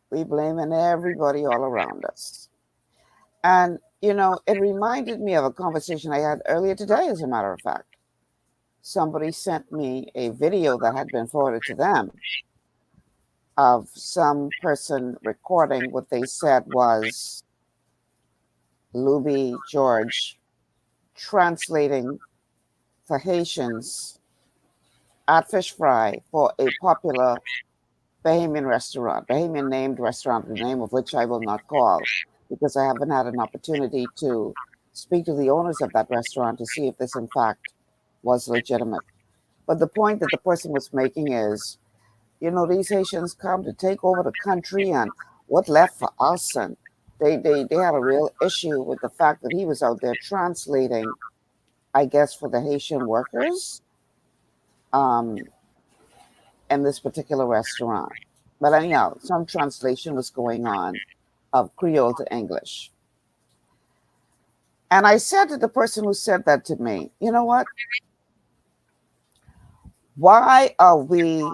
We blaming everybody all around us. And, you know, it reminded me of a conversation I had earlier today, as a matter of fact. Somebody sent me a video that had been forwarded to them of some person recording what they said was Luby George translating for Haitians at Fish Fry for a popular Bahamian restaurant, Bahamian named restaurant, the name of which I will not call because I haven't had an opportunity to speak to the owners of that restaurant to see if this in fact was legitimate. But the point that the person was making is, you know, these Haitians come to take over the country and what left for us. And they had a real issue with the fact that he was out there translating, I guess, for the Haitian workers in this particular restaurant. But anyhow, some translation was going on of Creole to English. And I said to the person who said that to me, you know what? Why are we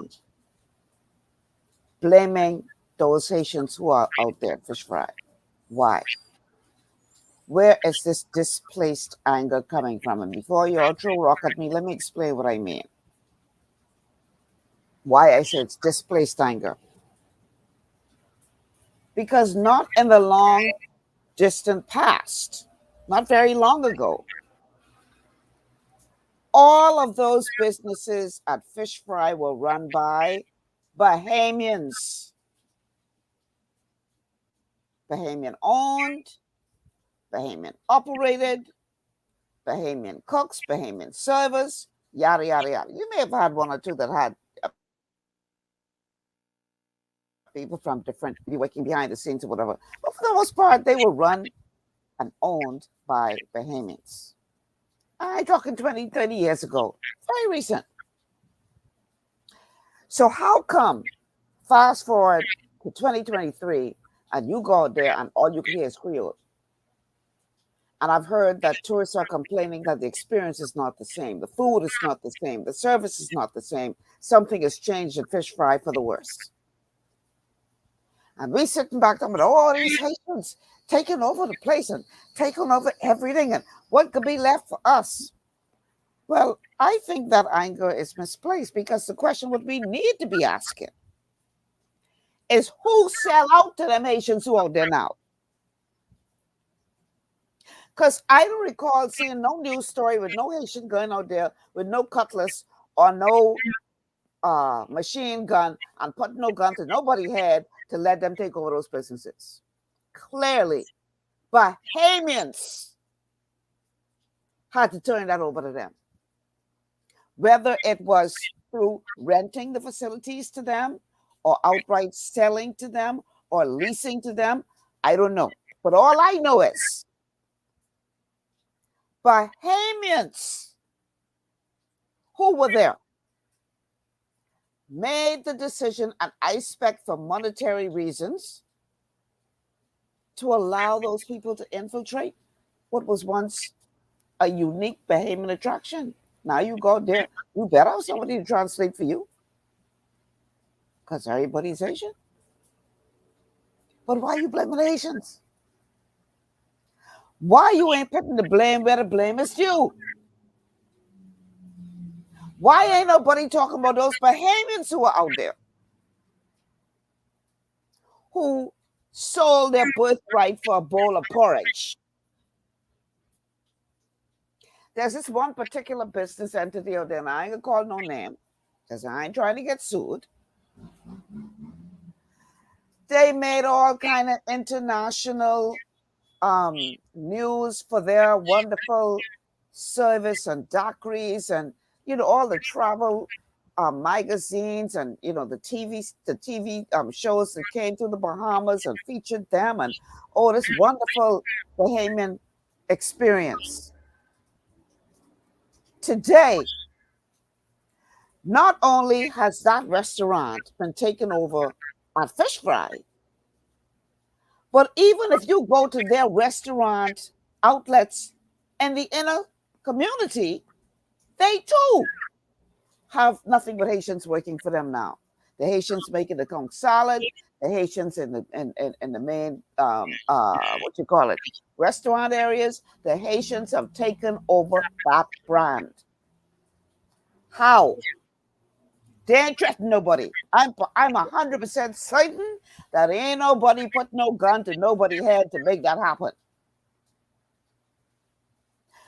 blaming those Haitians who are out there at Fish Fry? Why? Where is this displaced anger coming from? And before you all throw rock at me, let me explain what I mean. Why I say it's displaced anger. Because not in the long, distant past, not very long ago, all of those businesses at Fish Fry were run by Bahamians. Bahamian owned, Bahamian operated, Bahamian cooks, Bahamian servers, yada, yada, yada. You may have had one or two that had people from different, working behind the scenes or whatever. But for the most part, they were run and owned by Bahamians. I'm talking 20, 30 years ago, very recent. So how come, fast forward to 2023, and you go out there and all you can hear is Creole? And I've heard that tourists are complaining that the experience is not the same. The food is not the same. The service is not the same. Something has changed at Fish Fry for the worse. And we sitting back talking about all these Haitians taking over the place and taking over everything. And what could be left for us? Well, I think that anger is misplaced because the question what we need to be asking is who sell out to them Haitians who out there now? Because I don't recall seeing no news story with no Haitian going out there with no cutlass or no machine gun and putting no gun to nobody's head to let them take over those businesses. Clearly, Bahamians had to turn that over to them. Whether it was through renting the facilities to them or outright selling to them or leasing to them, I don't know. But all I know is Bahamians who were there made the decision, and I expect for monetary reasons, to allow those people to infiltrate what was once a unique Bahamian attraction. Now you go there, you better have somebody to translate for you, because everybody's Asian. But why you blaming the Haitians? Why you ain't putting the blame where the blame is due? Why ain't nobody talking about those Bahamians who are out there who sold their birthright for a bowl of porridge? There's this one particular business entity out there, and I ain't gonna call no name because I ain't trying to get sued. They made all kind of international news for their wonderful service and dockeries and all the travel magazines and the TV shows that came to the Bahamas and featured them and this wonderful Bahamian experience. Today, not only has that restaurant been taken over at Fish Fry, but even if you go to their restaurant outlets in the inner community, they too have nothing but Haitians working for them now. The Haitians making the conch salad, the Haitians in the main restaurant areas. The Haitians have taken over that brand. How? They ain't threatening nobody. I'm 100% certain that ain't nobody put no gun to nobody's head to make that happen.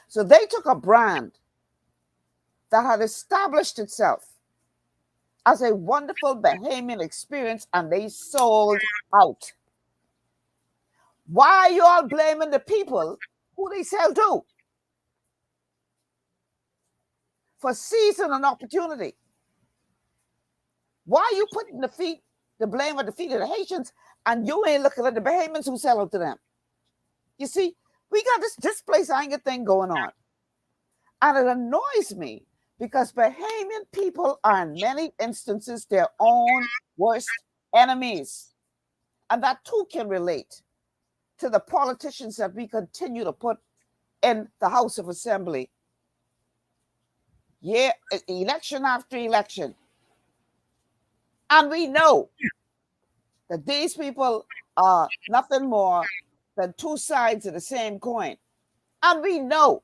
So they took a brand that had established itself as a wonderful Bahamian experience and they sold out. Why are you all blaming the people who they sell to for seizing an opportunity? Why are you putting the blame at the feet of the Haitians and you ain't looking at the Bahamians who sell out to them? You see, we got this displaced anger thing going on. And it annoys me because Bahamian people are in many instances their own worst enemies. And that too can relate to the politicians that we continue to put in the House of Assembly. Yeah, election after election. And we know that these people are nothing more than two sides of the same coin. And we know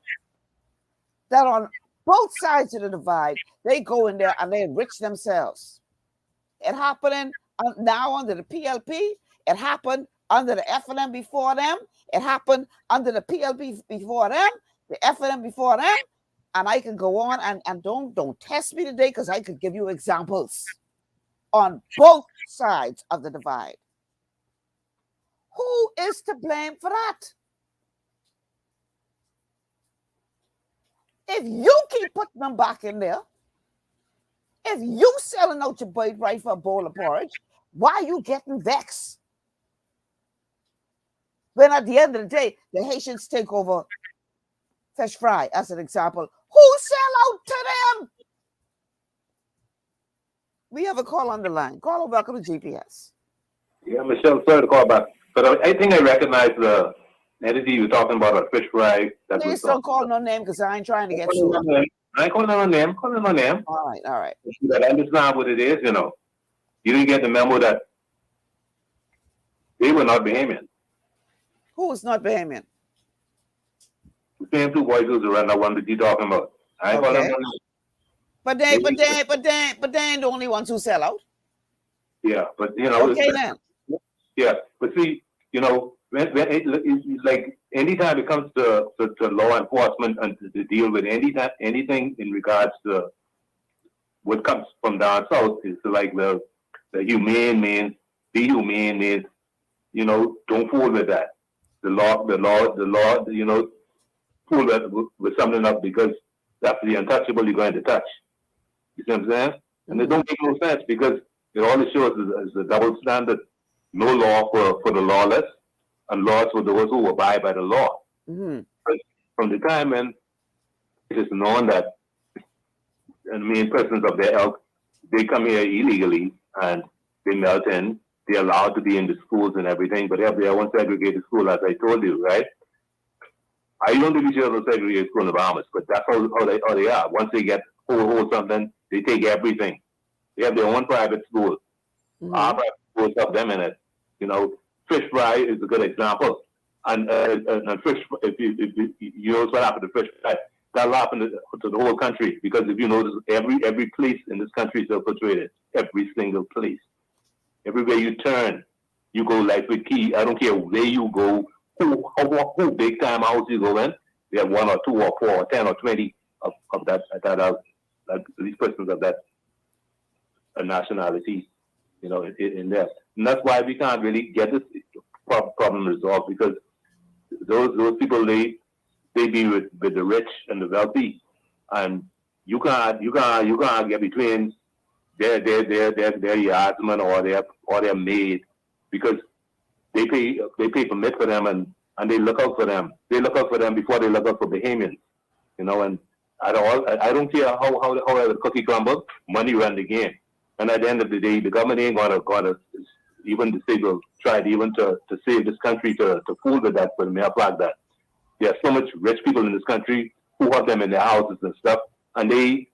that on both sides of the divide, they go in there and they enrich themselves. It happening now under the PLP. It happened under the FNM before them. It happened under the PLP before them, the FNM before them. And I can go on and don't test me today because I could give you examples on both sides of the divide. Who is to blame for that? If you keep putting them back in there, if you selling out your birthright for a bowl of porridge, why are you getting vexed? When at the end of the day, the Haitians take over Fish Fry as an example. Who sell out to them? We have a call on the line. Call over, welcome to GPS. Yeah, Michelle, sorry to call back. But I think I recognize the entity you were talking about, a Fish Fry. Please don't call no name because I ain't trying to get sued. I ain't calling no name. Calling no name. All right. But I understand what it is, You didn't get the memo that they were not Bahamian. Who is not Bahamian? The same two voices around that one that you're talking about. I ain't calling no name. But they ain't the only ones who sell out. Yeah, but Okay then. Yeah, but see, when like anytime it comes to law enforcement and to deal with anything in regards to what comes from down south, is like the humane means, be humane means, don't fool with that. The law, fool with something up because that's the untouchable you're going to touch. You see what I'm saying? And it don't make no sense because all it shows is a double standard. No law for the lawless and laws for those who abide by the law. Mm-hmm. From the time when it is known that persons of their ilk, they come here illegally and they melt in, they're allowed to be in the schools and everything, but they have their own segregated school, as I told you, right? I don't really share those segregated school in the Bahamas, but that's how they are. Once they get hold something, they take everything. They have their own private school. Mm-hmm. Our private schools have them in it. Fish fry is a good example. And fish, if you know what happened to fish fry, that'll happen to the whole country because if you notice, every place in this country is infiltrated. Every single place. Everywhere you turn, you go like with key. I don't care where you go, who big time house you go in. They have 1 or 2 or 4 or 10 or 20 of these persons of that nationality, in there. And that's why we can't really get this problem resolved because those people they be with the rich and the wealthy, and you can't get between their yardsman or their maid because they pay permit for them and they look out for them. They look out for them before they look out for Bahamians, and at all I don't care how the cookie crumbles, money run the game. And at the end of the day, the government ain't gonna even the state will try even to save this country to fool with that for the mere fact that there are so much rich people in this country who have them in their houses and stuff, and they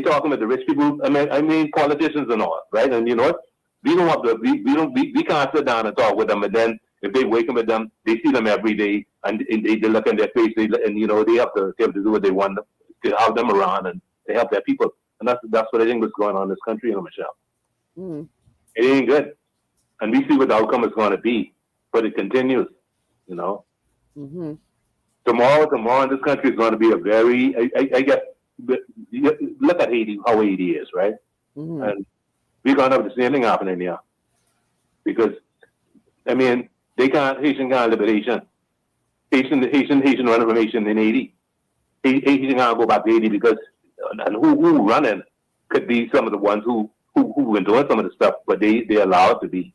talking with the rich people. I mean politicians and all, right? And you know what? We don't have we can't sit down and talk with them. And then if they wake up with them, they see them every day, and they look in their face, they have to do what they want to have them around and they help their people. And that's what I think is going on in this country, Michelle. Mm-hmm. It ain't good. And we see what the outcome is going to be, but it continues, Mm-hmm. Tomorrow in this country is going to be a very, I guess, look at Haiti, how Haiti is, right? Mm-hmm. And we're going to have the same thing happening here. Because, Haitian can't live with Haitian. Haitian running from Haitian in Haiti. Haitian can't go back to Haiti because, and who running could be some of the ones who been doing some of the stuff, but they allow it to be.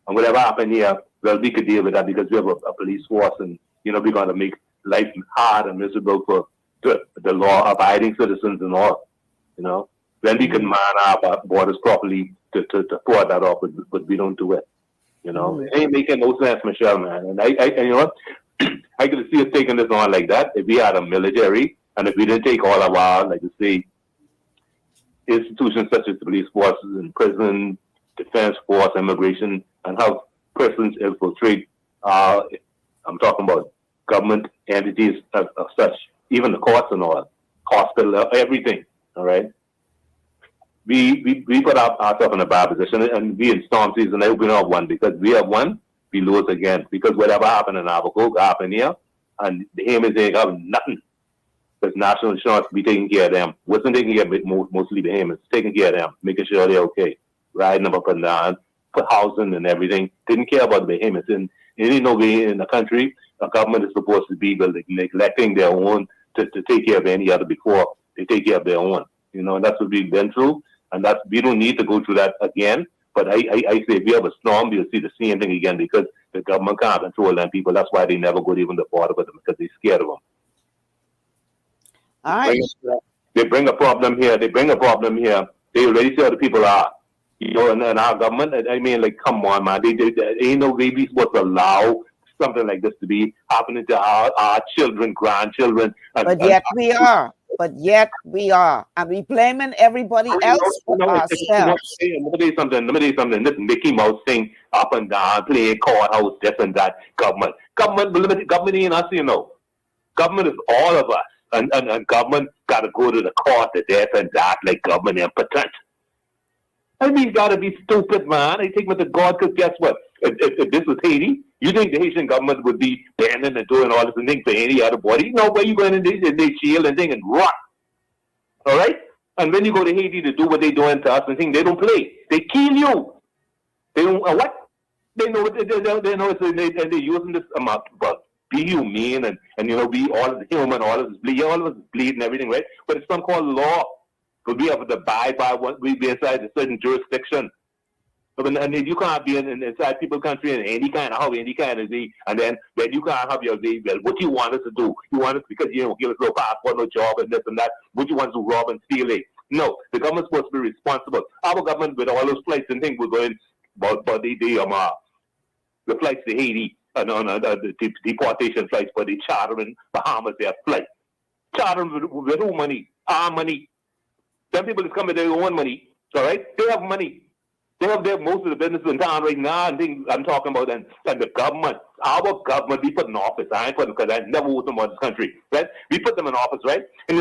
And whatever happened here, well, we could deal with that because we have a police force and, we're going to make life hard and miserable for the law-abiding citizens and all, Then we can man our borders properly to thwart that off, but we don't do it, It ain't making no sense, Michelle, man. And I you know what? I could see us taking this on like that if we had a military and if we didn't take all of our, like you say, institutions such as the police forces and prison, defense force, immigration, and how persons infiltrate. I'm talking about government entities of such, even the courts and all, hospital, everything. All right. We put ourselves in a bad position, and we in storm season. I hope we don't have one because we have one, we lose again because whatever happened in Abaco happened here, and the aim is they have nothing. Because national insurance be taking care of them. Wasn't taking care of mostly the Bahamians, taking care of them, making sure they're okay, riding them up and down, for housing and everything. Didn't care about the Bahamians. And in no way in the country, a government is supposed to be neglecting their own to take care of any other before they take care of their own. And that's what we've been through. And we don't need to go through that again. But I say if we have a storm, we'll see the same thing again because the government can't control them people. That's why they never go even the border with them because they're scared of them. All right. They bring a problem here. They already see how the people are. And our government, come on, man. They ain't no way we supposed to allow something like this to be happening to our children, grandchildren. But yet we are. And we blaming everybody else for ourselves. Let me tell you something. Listen, Mickey Mouse thing up and down, playing courthouse, this and that. Government ain't us, Government is all of us. And government got to go to the court to this and that, like government impotent. Got to be stupid, man. I take me to God, because guess what? If this was Haiti, you think the Haitian government would be banning and doing all this and thing for any other body? Where you going in they shield and thing and run. All right? And when you go to Haiti to do what they doing to us and thing, they don't play. They kill you. They don't, what? They know what they know, and they're using this amount of be humane and be all human, all of us bleed and everything, right? But it's something called law. But we have to abide by what we be inside a certain jurisdiction. And you can't be inside people's country in any kind of way, and then you can't have your way. Well, what you want us to do? You want us because give us no passport, no job, and this and that. What you want to rob and steal it? No, the government's supposed to be responsible. Our government, with all those flights and things, we're going about the flights to Haiti, the deportation flights, but they chartering Bahamas their flight. Chartering with who money? Our money. Some people is coming with their own money. All right, they have money. They have most of the business in town right now, and things I'm talking about, and the government, our government, we put in office. I ain't putting because I never voted them on this country, right? We put them in office, right? And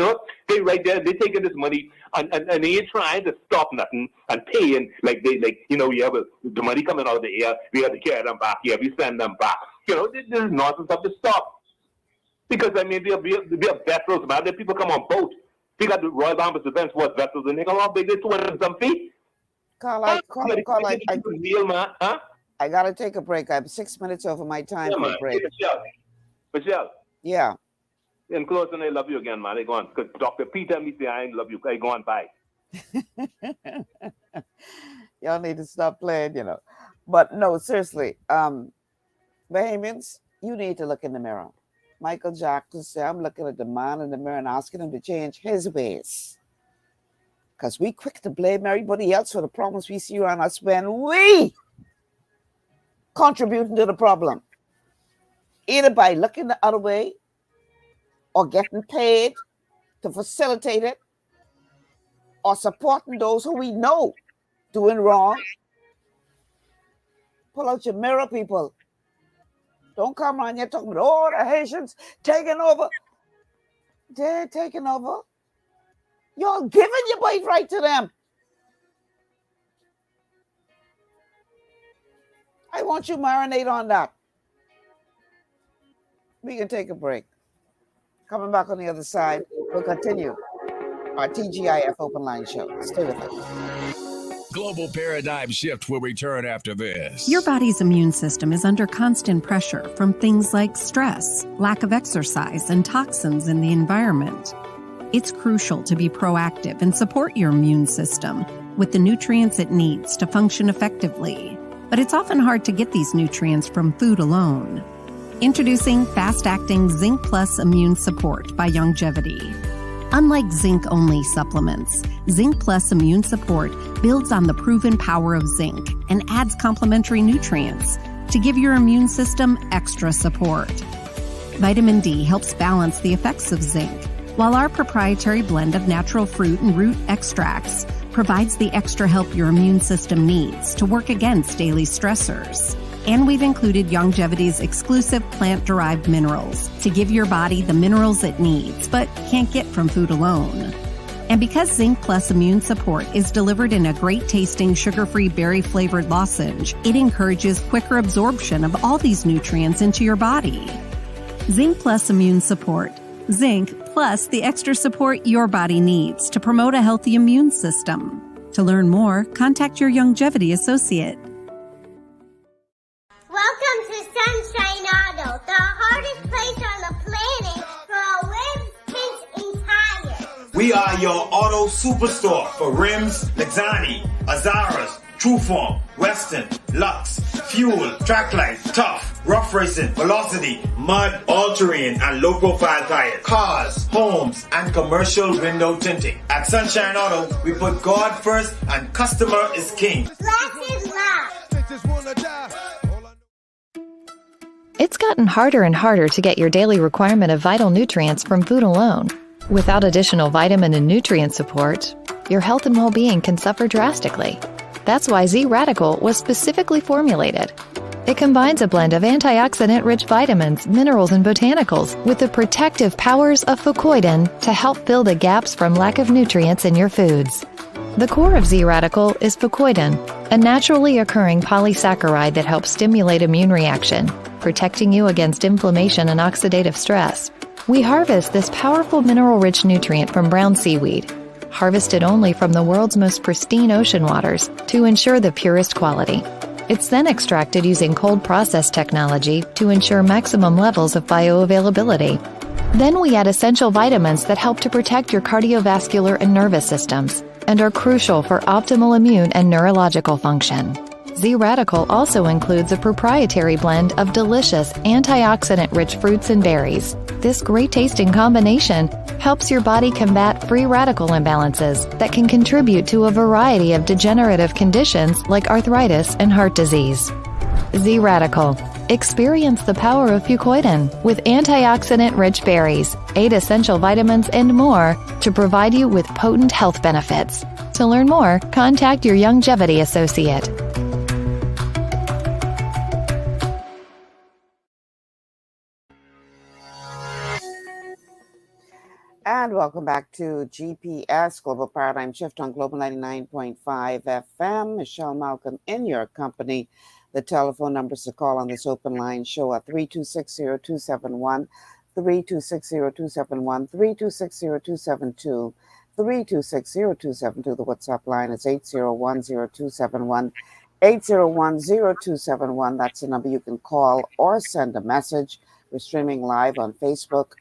they right there, they taking this money and they ain't trying to stop nothing and paying we have the money coming out of the air, we have to carry them back here, we send them back. This is nonsense of to stop. Because we have vessels, man. There people come on boats. We got the Royal Bahamas Defense Force vessels, and they come on big, they're 200-some feet. Carl, I gotta take a break. I'm 6 minutes over my time for a break. Michelle. Yeah. In closing, I love you again, man. I go on. Because Dr. Peter me say I love you. I go on, bye. Y'all need to stop playing, But no, seriously, Bahamians, you need to look in the mirror. Michael Jackson said, I'm looking at the man in the mirror and asking him to change his ways. Because we quick to blame everybody else for the problems we see around us when we contributing to the problem. Either by looking the other way or getting paid to facilitate it or supporting those who we know doing wrong. Pull out your mirror, people. Don't come around here talking about, the Haitians taking over. They're taking over. You're giving your birthright to them. I want you to marinate on that. We can take a break. Coming back on the other side, we'll continue our TGIF Open Line show. Stay with us. Global Paradigm Shift will return after this. Your body's immune system is under constant pressure from things like stress, lack of exercise, and toxins in the environment. It's crucial to be proactive and support your immune system with the nutrients it needs to function effectively. But it's often hard to get these nutrients from food alone. Introducing fast-acting Zinc Plus Immune Support by Longevity. Unlike zinc-only supplements, Zinc Plus Immune Support builds on the proven power of zinc and adds complementary nutrients to give your immune system extra support. Vitamin D helps balance the effects of zinc, while our proprietary blend of natural fruit and root extracts provides the extra help your immune system needs to work against daily stressors. And we've included Longevity's exclusive plant-derived minerals to give your body the minerals it needs, but can't get from food alone. And because Zinc Plus Immune Support is delivered in a great-tasting, sugar-free, berry-flavored lozenge, it encourages quicker absorption of all these nutrients into your body. Zinc Plus Immune Support. Zinc plus the extra support your body needs to promote a healthy immune system. To learn more, contact your Longevity associate. Welcome to Sunshine Auto, the hardest place on the planet for rims, paints, and tires. We are your auto superstore for rims, Lexani, Azaras, Trueform, Western, Lux, Fuel, Trackline, Tough, Rough Racing, Velocity, Mud, All-Terrain, and low-profile tires. Cars, homes, and commercial window tinting. At Sunshine Auto, we put God first and customer is king. Glasses love. It's gotten harder and harder to get your daily requirement of vital nutrients from food alone. Without additional vitamin and nutrient support, your health and well-being can suffer drastically. That's why Z-Radical was specifically formulated. It combines a blend of antioxidant-rich vitamins, minerals, and botanicals with the protective powers of fucoidan to help fill the gaps from lack of nutrients in your foods. The core of Z-Radical is fucoidan, a naturally occurring polysaccharide that helps stimulate immune reaction, protecting you against inflammation and oxidative stress. We harvest this powerful mineral-rich nutrient from brown seaweed, harvested only from the world's most pristine ocean waters to ensure the purest quality. It's then extracted using cold process technology to ensure maximum levels of bioavailability. Then we add essential vitamins that help to protect your cardiovascular and nervous systems and are crucial for optimal immune and neurological function. Z-Radical also includes a proprietary blend of delicious antioxidant-rich fruits and berries. This great-tasting combination helps your body combat free radical imbalances that can contribute to a variety of degenerative conditions like arthritis and heart disease. Z-Radical. Experience the power of fucoidan with antioxidant-rich berries, 8 essential vitamins, and more to provide you with potent health benefits. To learn more, contact your Longevity associate. And welcome back to GPS Global Paradigm Shift on Global 99.5 FM. Michelle Malcolm in your company. The telephone numbers to call on this open line show are 3260271, 3260271, 3260272, 3260272. The WhatsApp line is 8010271, 8010271. That's the number you can call or send a message. We're streaming live on Facebook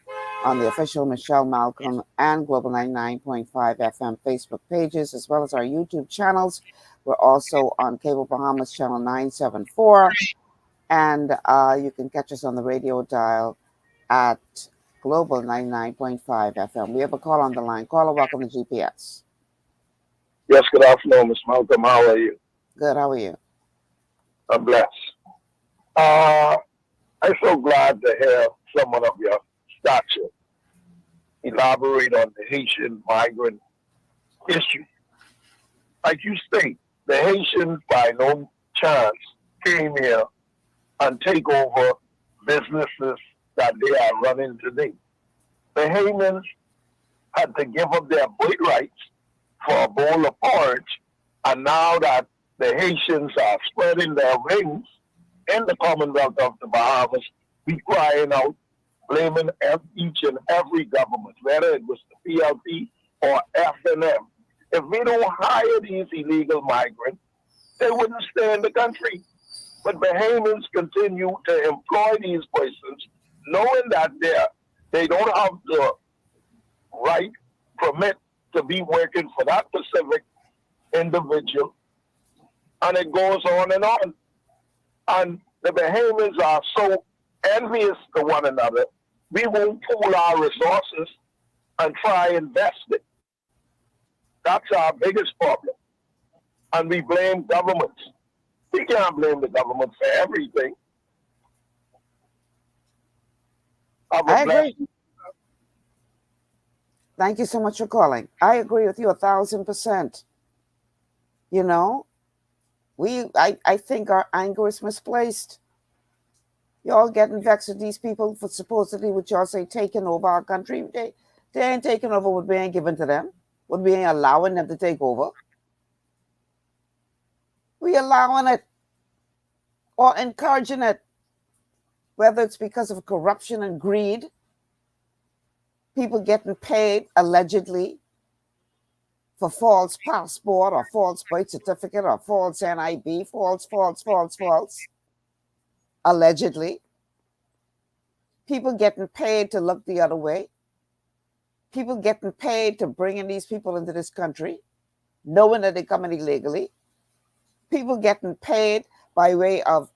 on the official Michelle Malcolm and Global 99.5 FM Facebook pages, as well as our YouTube channels. We're also on Cable Bahamas channel 974, and you can catch us on the radio dial at Global 99.5 FM. We have a call on the line. Caller, welcome to GPS. Yes, good afternoon, Ms. Malcolm. How are you? Good, how are you? I'm blessed. I'm so glad to hear someone of your stature elaborate on the Haitian migrant issue. Like you state, the Haitians by no chance came here and take over businesses that they are running today. The Haitians had to give up their birthrights for a bowl of porridge, and now that the Haitians are spreading their wings in the Commonwealth of the Bahamas, we crying out, blaming each and every government, whether it was the PLP or FNM. If we don't hire these illegal migrants, they wouldn't stay in the country. But Bahamians continue to employ these persons, knowing that they don't have the right permit to be working for that specific individual. And it goes on and on. And the Bahamians are so envious to one another, we won't pool our resources and try and invest it. That's our biggest problem. And we blame governments. We can't blame the government for everything. I agree. Thank you so much for calling. I agree with you 1,000%. You know, I think our anger is misplaced. Y'all getting vexed with these people for supposedly what y'all say taking over our country. They ain't taking over what we ain't giving to them. What we ain't allowing them to take over. We allowing it or encouraging it, whether it's because of corruption and greed, people getting paid allegedly for false passport or false birth certificate or false NIB, false, allegedly. People getting paid to look the other way. People getting paid to bring in these people into this country, knowing that they're coming illegally. People getting paid by way of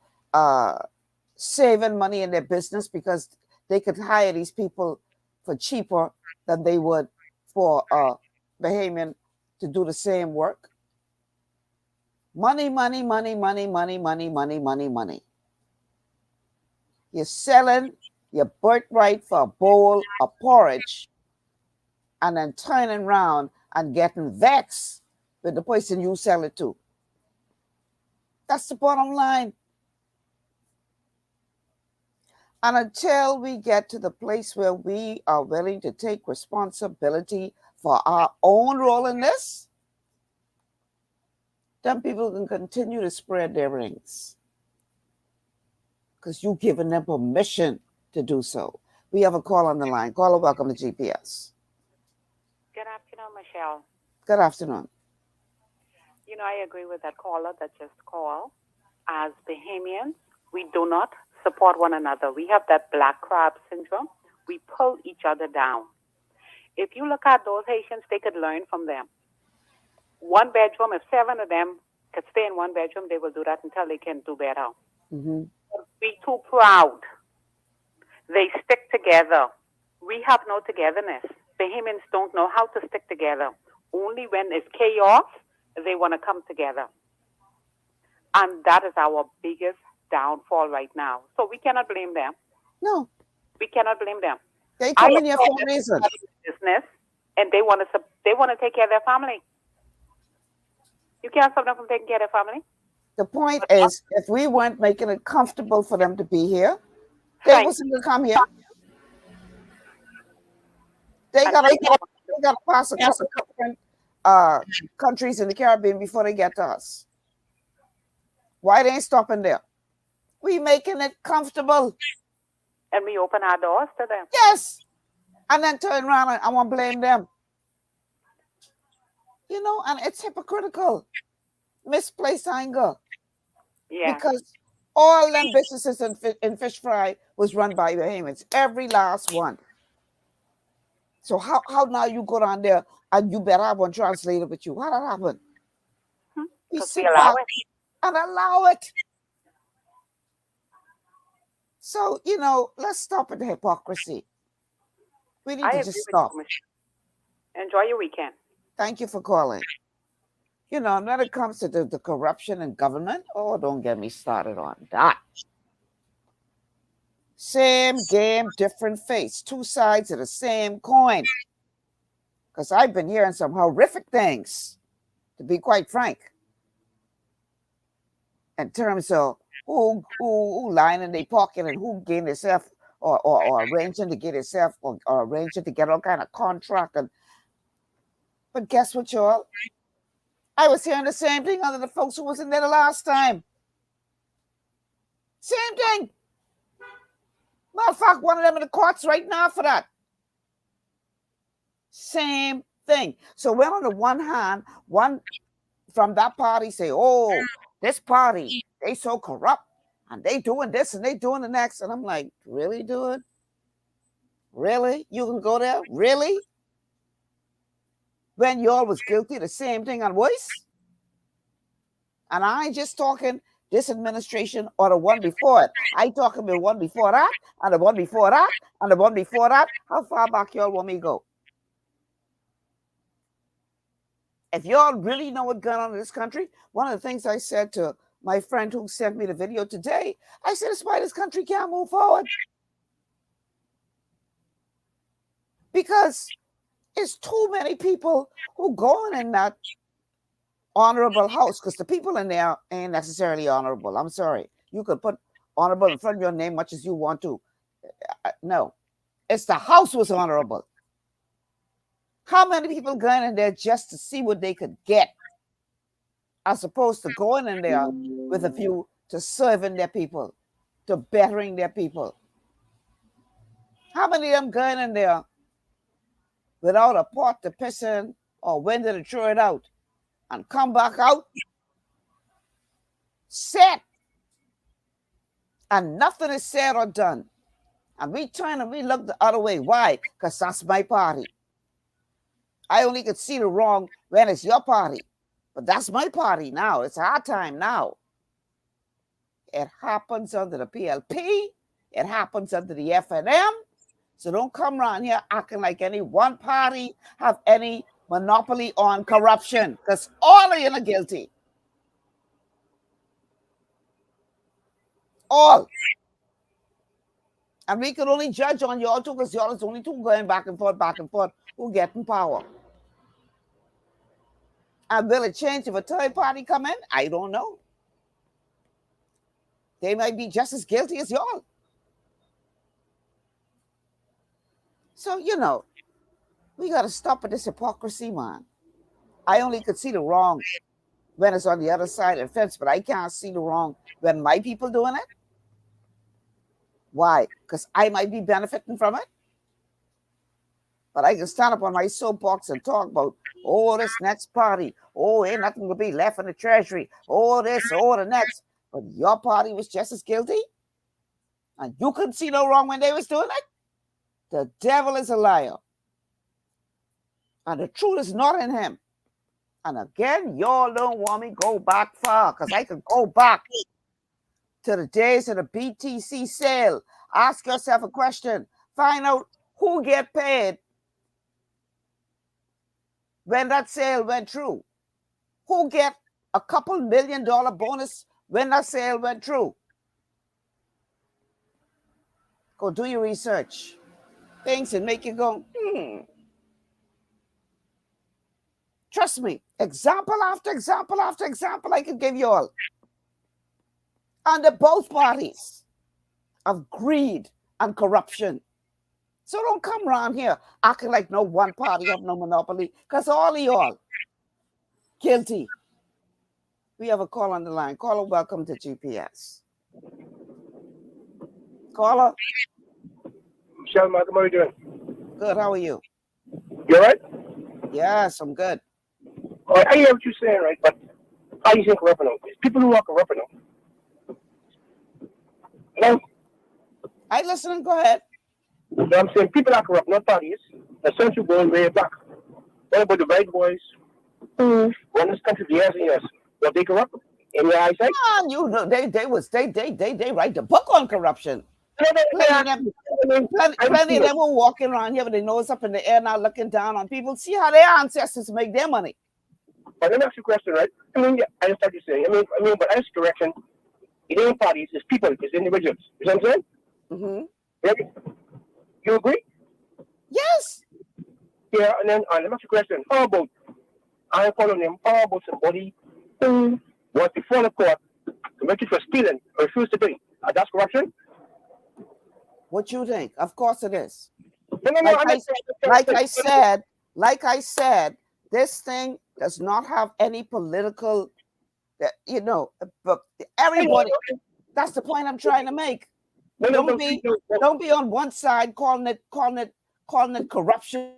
saving money in their business because they could hire these people for cheaper than they would for a Bahamian to do the same work. Money, money, money, money, money, money, money, money, money. You're selling your birthright for a bowl of porridge and then turning around and getting vexed with the person you sell it to. That's the bottom line. And until we get to the place where we are willing to take responsibility for our own role in this, then people can continue to spread their rings. Because you've given them permission to do so. We have a call on the line. Caller, welcome to GPS. Good afternoon, Michelle. Good afternoon. You know, I agree with that caller that just called. as Bahamians, we do not support one another. We have that black crab syndrome. We pull each other down. If you look at those Haitians, they could learn from them. One bedroom, if 7 of them could stay in one bedroom, they will do that until they can do better. Mm-hmm. Be too proud. They stick together. We have no togetherness. Bahamians don't know how to stick together. Only when it's chaos, they want to come together. And that is our biggest downfall right now. So we cannot blame them. No. We cannot blame them. They come in here for a reason. Business, and they want to take care of their family. You can't stop them from taking care of their family. The point is, if we weren't making it comfortable for them to be here, they wasn't going to come here. They got to pass across a different countries in the Caribbean before they get to us. Why they ain't stopping there? We making it comfortable. And we open our doors to them. Yes. And then turn around and I want to blame them. You know, and it's hypocritical. Misplaced anger. Yeah. Because all them businesses in fish fry was run by Bahamians. Every last one. So how now you go down there and you better have one translator with you? How that happen? We sit back and allow it. So, you know, let's stop at the hypocrisy. We need to just stop. Enjoy your weekend. Thank you for calling. You know, when it comes to the corruption in government, oh, don't get me started on that. Same game, different face. Two sides of the same coin. Because I've been hearing some horrific things, to be quite frank, in terms of who lying in their pocket and who gain themselves or arranging to get itself or arranging to get all kind of contract. But guess what, y'all? I was hearing the same thing under the folks who was in there the last time. Same thing. Motherfucker, one of them in the courts right now for that. Same thing. So when on the one hand, one from that party say, oh, this party, they so corrupt and they doing this and they doing the next. And I'm like, really, dude? Really? You can go there? Really? When y'all was guilty of the same thing on voice? And I ain't just talking this administration or the one before it. I talking about one before that, and the one before that, and the one before that. How far back y'all want me to go? If y'all really know what's going on in this country, one of the things I said to my friend who sent me the video today, I said, that's why this country can't move forward. Because it's too many people who going in that honorable house, because the people in there ain't necessarily honorable. I'm sorry. You could put honorable in front of your name much as you want to. No. It's the house was honorable. How many people going in there just to see what they could get, as opposed to going in there with a view to serving their people, to bettering their people? How many of them going in there without a pot to piss in or window to throw it out and come back out set and nothing is said or done? And we turn and we look the other way. Why? Because that's my party. I only could see the wrong when it's your party. But that's my party now. It's our time now. It happens under the PLP. It happens under the FNM. So don't come around here acting like any one party have any monopoly on corruption, because all of you are guilty. All. And we can only judge on y'all two, because y'all is only two going back and forth, who getting power. And will it change if a third party come in? I don't know. They might be just as guilty as y'all. So, you know, we got to stop at this hypocrisy, man. I only could see the wrong when it's on the other side of the fence, but I can't see the wrong when my people doing it. Why? Because I might be benefiting from it. But I can stand up on my soapbox and talk about, oh, this next party. Oh, ain't nothing to be left in the treasury. Oh, this, oh, the next. but your party was just as guilty, and you couldn't see no wrong when they was doing it, the devil is a liar. And the truth is not in him. And again, y'all don't want me go back far, because I could go back to the days of the BTC sale. Ask yourself a question. Find out who get paid when that sale went through. Who get a couple $1 million bonus when that sale went through? Go do your research. Things that make you go, Trust me, example after example after example I can give you all. Under both parties of greed and corruption. So don't come around here acting like no one party have no monopoly, because all of y'all guilty. We have a call on the line. Caller, welcome to GPS. Caller. Michelle, how are you doing? Good, how are you? You all right? Yes, I'm good. All right, I hear what you're saying, right? But how you think corrupt now? It's people who are corrupt now. Hello? I listen, go ahead. So I'm saying people are corrupt, not parties. The central going way back. What about the white boys who run this country for years and years? Were they corrupt in your eyesight? You know, they write the book on corruption. Plenty of them were walking around here with their nose up in the air now looking down on people. See how their ancestors make their money. But let me ask you a question, right? I mean, I understand what you're saying. I mean, but I ask correction. It ain't parties, it's people, it's individuals. You know what I'm saying? Mm-hmm. You agree? Yes. Yeah, and then let me ask you a question. How about, I'm calling them, how about somebody who was before the court convicted for stealing or refused to pay? That's corruption? What you think? Of course it is. No, like I said, this thing does not have any political, but everybody, that's the point I'm trying to make. Don't be on one side calling it corruption.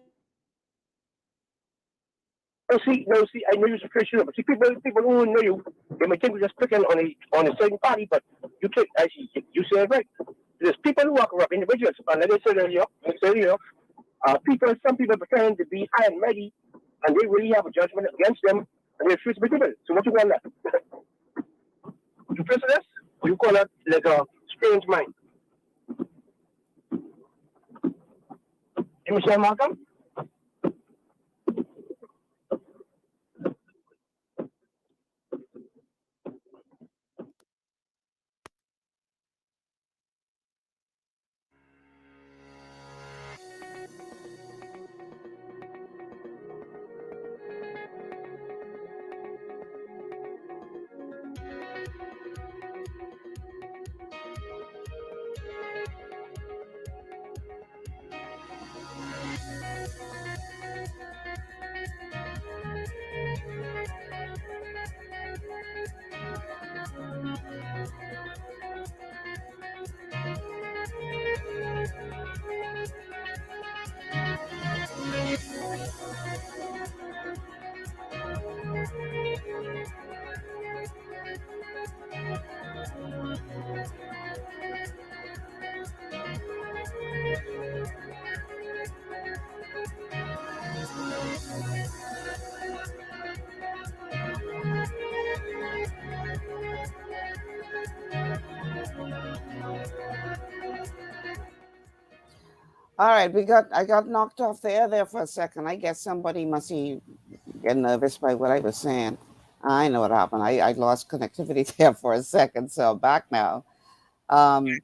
See, I know you're a Christian, but see, people who know you, they may think we're just picking on a certain party, but you can't, actually, you say it right. There's people who are corrupt individuals, and like I said earlier, some people pretend to be high and mighty, and they really have a judgment against them, and they refuse to be given. So what you call that? You feel this? You call that like a strange mind. Michelle Malcolm? All right, I got knocked off the air there for a second. I guess somebody must be getting nervous by what I was saying. I know what happened. I lost connectivity there for a second, so I'm back now. I'm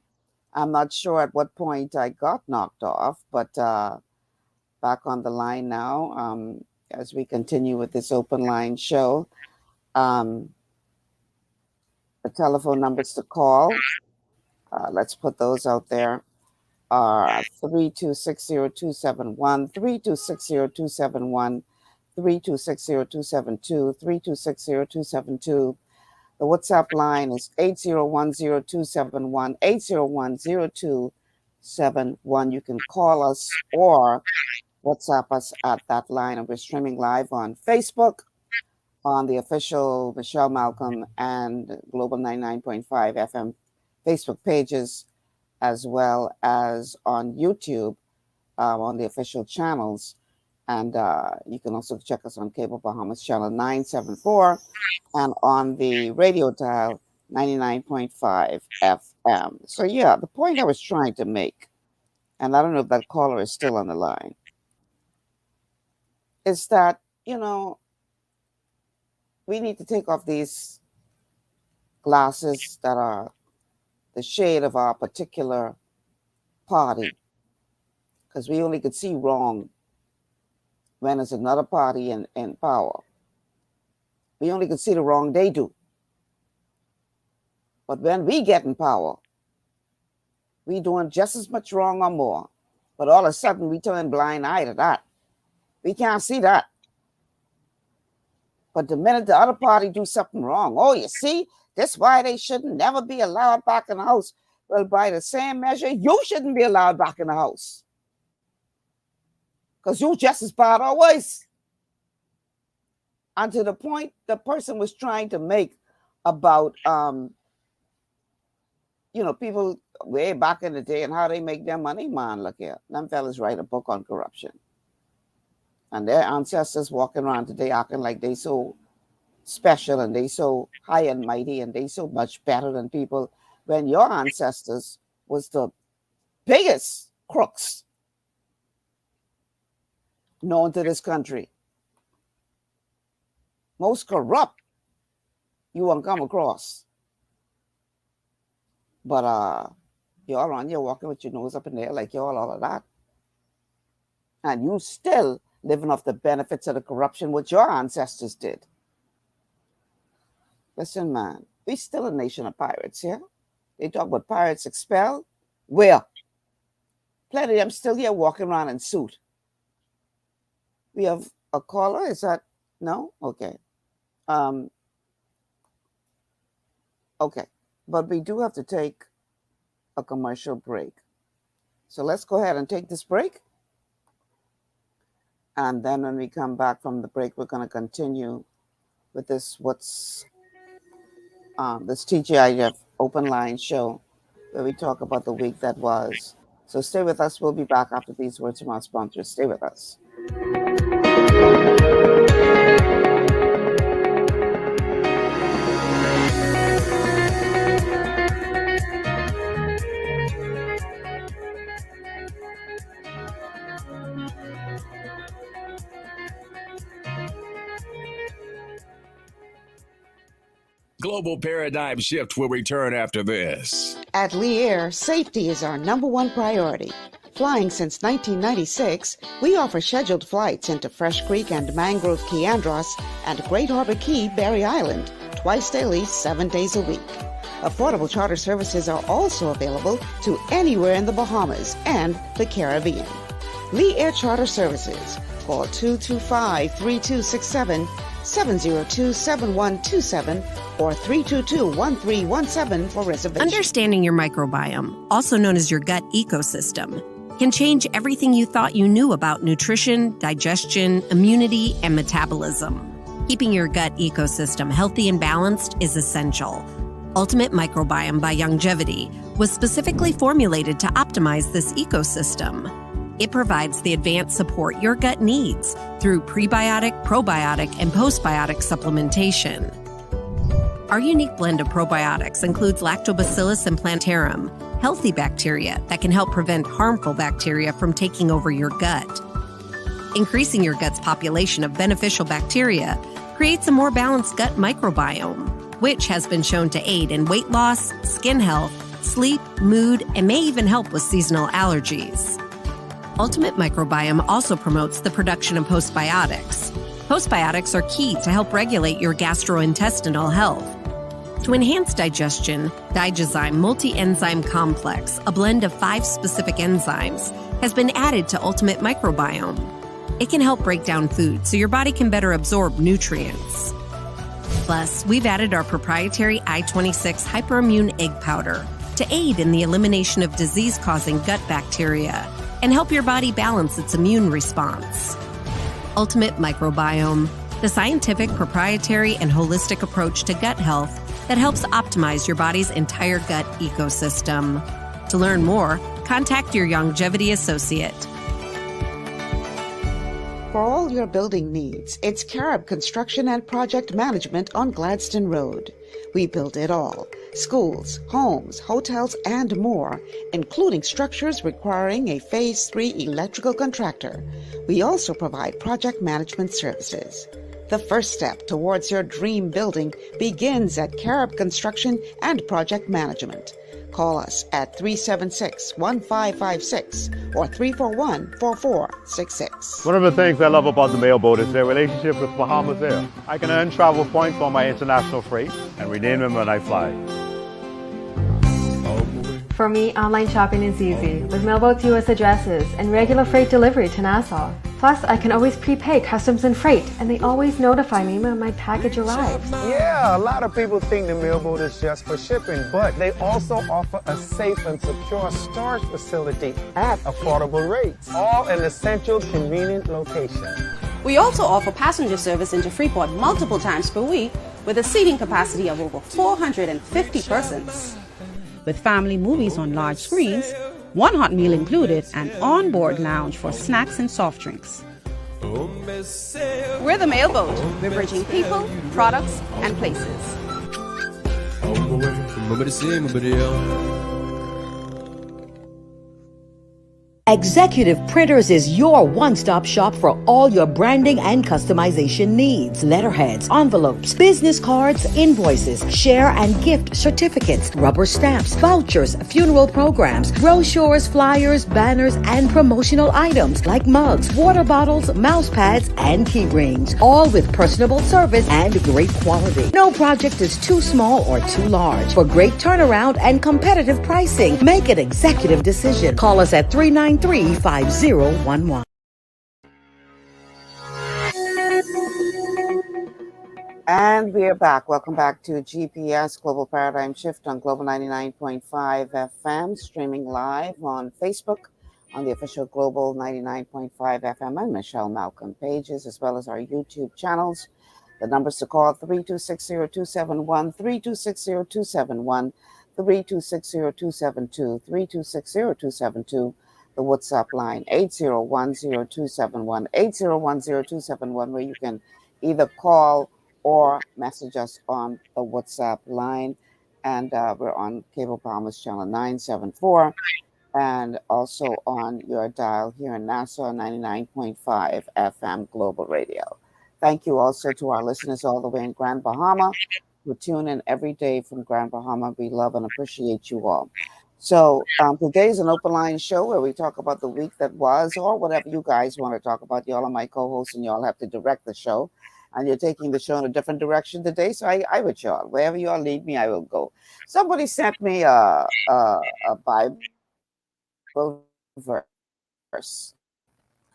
not sure at what point I got knocked off, but back on the line now as we continue with this open line show. The telephone numbers to call, let's put those out there. 3260271, 3260271, 3260272, 3260272. The WhatsApp line is 8010271, 8010271. You can call us or WhatsApp us at that line, and we're streaming live on Facebook, on the official Michelle Malcolm and Global 99.5 FM Facebook pages, as well as on YouTube on the official channels. And you can also check us on Cable Bahamas channel 974 and on the radio dial 99.5 FM. So yeah, the point I was trying to make, and I don't know if that caller is still on the line, is that, you know, we need to take off these glasses that are the shade of our particular party, because we only could see wrong when it's another party in power. We only could see the wrong they do. But when we get in power, we doing just as much wrong or more. But all of a sudden, we turn blind eye to that. We can't see that. But the minute the other party do something wrong, oh, you see, that's why they shouldn't never be allowed back in the house. Well, by the same measure, you shouldn't be allowed back in the house, because you just as bad or worse. And to the point the person was trying to make about, you know, people way back in the day and how they make their money, man, look here. Them fellas write a book on corruption. And their ancestors walking around today acting like they so special and they so high and mighty and they so much better than people, when your ancestors was the biggest crooks known to this country. Most corrupt you won't come across. But y'all on here walking with your nose up in the air like y'all all of that. And you still living off the benefits of the corruption what your ancestors did. Listen, man, we still a nation of pirates here. They talk about pirates expelled. Where? Plenty of them still here walking around in suit. We have a caller. Is that no? Okay. Okay. But we do have to take a commercial break. So let's go ahead and take this break. And then when we come back from the break, we're going to continue with this this TGIF open line show where we talk about the week that was. So stay with us. We'll be back after these words from our sponsors. Stay with us. Global Paradigm Shift will return after this. At Lee Air, safety is our #1 priority. Flying since 1996, we offer scheduled flights into Fresh Creek and Mangrove Key Andros and Great Harbor Key, Berry Island, twice daily, 7 days a week. Affordable charter services are also available to anywhere in the Bahamas and the Caribbean. Lee Air Charter Services. Call 225-3267, 702-7127, or 322-1317 for reservations. Understanding your microbiome, also known as your gut ecosystem, can change everything you thought you knew about nutrition, digestion, immunity, and metabolism. Keeping your gut ecosystem healthy and balanced is essential. Ultimate Microbiome by Longevity was specifically formulated to optimize this ecosystem. It provides the advanced support your gut needs through prebiotic, probiotic, and postbiotic supplementation. Our unique blend of probiotics includes Lactobacillus and Plantarum, healthy bacteria that can help prevent harmful bacteria from taking over your gut. Increasing your gut's population of beneficial bacteria creates a more balanced gut microbiome, which has been shown to aid in weight loss, skin health, sleep, mood, and may even help with seasonal allergies. Ultimate Microbiome also promotes the production of postbiotics. Postbiotics are key to help regulate your gastrointestinal health. To enhance digestion, Digizyme Multi-Enzyme Complex, a blend of 5 specific enzymes, has been added to Ultimate Microbiome. It can help break down food so your body can better absorb nutrients. Plus, we've added our proprietary I-26 Hyperimmune Egg Powder to aid in the elimination of disease-causing gut bacteria and help your body balance its immune response. Ultimate Microbiome, the scientific, proprietary, and holistic approach to gut health that helps optimize your body's entire gut ecosystem. To learn more, contact your longevity associate. For all your building needs, it's Carib Construction and Project Management on Gladstone Road. We build it all: schools, homes, hotels, and more, including structures requiring a Phase 3 electrical contractor. We also provide project management services. The first step towards your dream building begins at Carib Construction and Project Management. Call us at 376-1556 or 341-4466. One of the things I love about the mailboat is their relationship with Bahamas Air. I can earn travel points on my international freight and redeem them when I fly. For me, online shopping is easy, with mailboat to U.S. addresses and regular freight delivery to Nassau. Plus, I can always prepay customs and freight, and they always notify me when my package arrives. Yeah, a lot of people think the mailboat is just for shipping, but they also offer a safe and secure storage facility at affordable rates, all in a central, convenient location. We also offer passenger service into Freeport multiple times per week with a seating capacity of over 450 persons. With family movies on large screens, one hot meal included, and on-board lounge for snacks and soft drinks. We're the mailboat. We're bridging people, products, and places. Executive Printers is your one-stop shop for all your branding and customization needs. Letterheads, envelopes, business cards, invoices, share and gift certificates, rubber stamps, vouchers, funeral programs, brochures, flyers, banners, and promotional items like mugs, water bottles, mouse pads, and key rings, all with personable service and great quality. No project is too small or too large. For great turnaround and competitive pricing, make an executive decision. Call us at 393-5011. And we are back. Welcome back to GPS Global Paradigm Shift on Global 99.5 FM, streaming live on Facebook on the official Global 99.5 FM and Michelle Malcolm pages, as well as our YouTube channels. The numbers to call 3260271, 3260271, 3260272, 3260272. The WhatsApp line 8010271, 8010271, where you can either call or message us on the WhatsApp line. And we're on Cable Bahamas channel 974 and also on your dial here in Nassau 99.5 FM Global Radio. Thank you also to our listeners all the way in Grand Bahama who tune in every day from Grand Bahama. We love and appreciate you all. So today's an open line show where we talk about the week that was, or whatever you guys want to talk about. Y'all are my co-hosts and y'all have to direct the show. And you're taking the show in a different direction today. So I with y'all. Wherever y'all lead me, I will go. Somebody sent me a Bible verse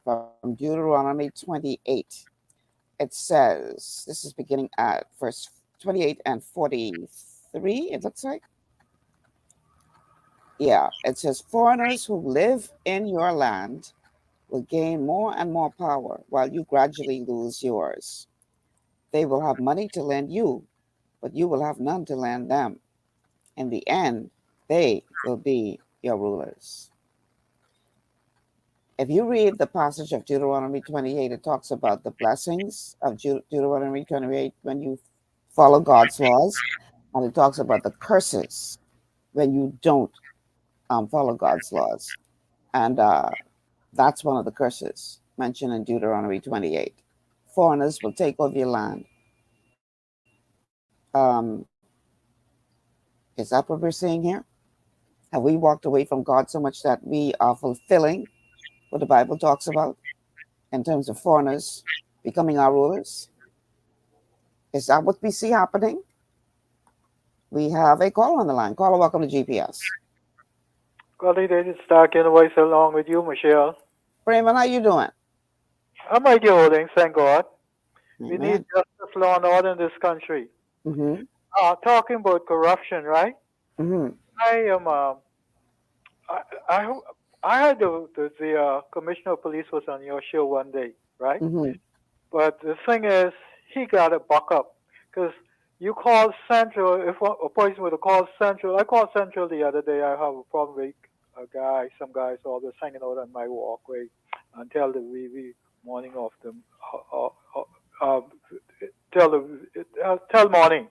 from Deuteronomy 28. It says, this is beginning at verse 28 and 43, it looks like. Yeah, it says, foreigners who live in your land will gain more and more power while you gradually lose yours. They will have money to lend you, but you will have none to lend them. In the end, they will be your rulers. If you read the passage of Deuteronomy 28, it talks about the blessings of Deuteronomy 28 when you follow God's laws, and it talks about the curses when you don't follow God's laws. And that's one of the curses mentioned in Deuteronomy 28. Foreigners will take over your land. Is that what we're seeing here? Have we walked away from God so much that we are fulfilling what the Bible talks about in terms of foreigners becoming our rulers? Is that what we see happening? We have a caller on the line. Caller, welcome to GPS. Golly, this is Stark in the voice along with you, Michelle. Raymond, how you doing? I'm right here holding, thank God. We Amen. need justice, law, and order in this country. Mm-hmm. Talking about corruption, right? Mm-hmm. I heard the commissioner of police was on your show one day, right? Mm-hmm. But the thing is, he got to buck up. Because you call Central, if a person would have called Central, I called Central the other day. I have a problem with some guys always hanging out on my walkway until the wee morning of the, till morning.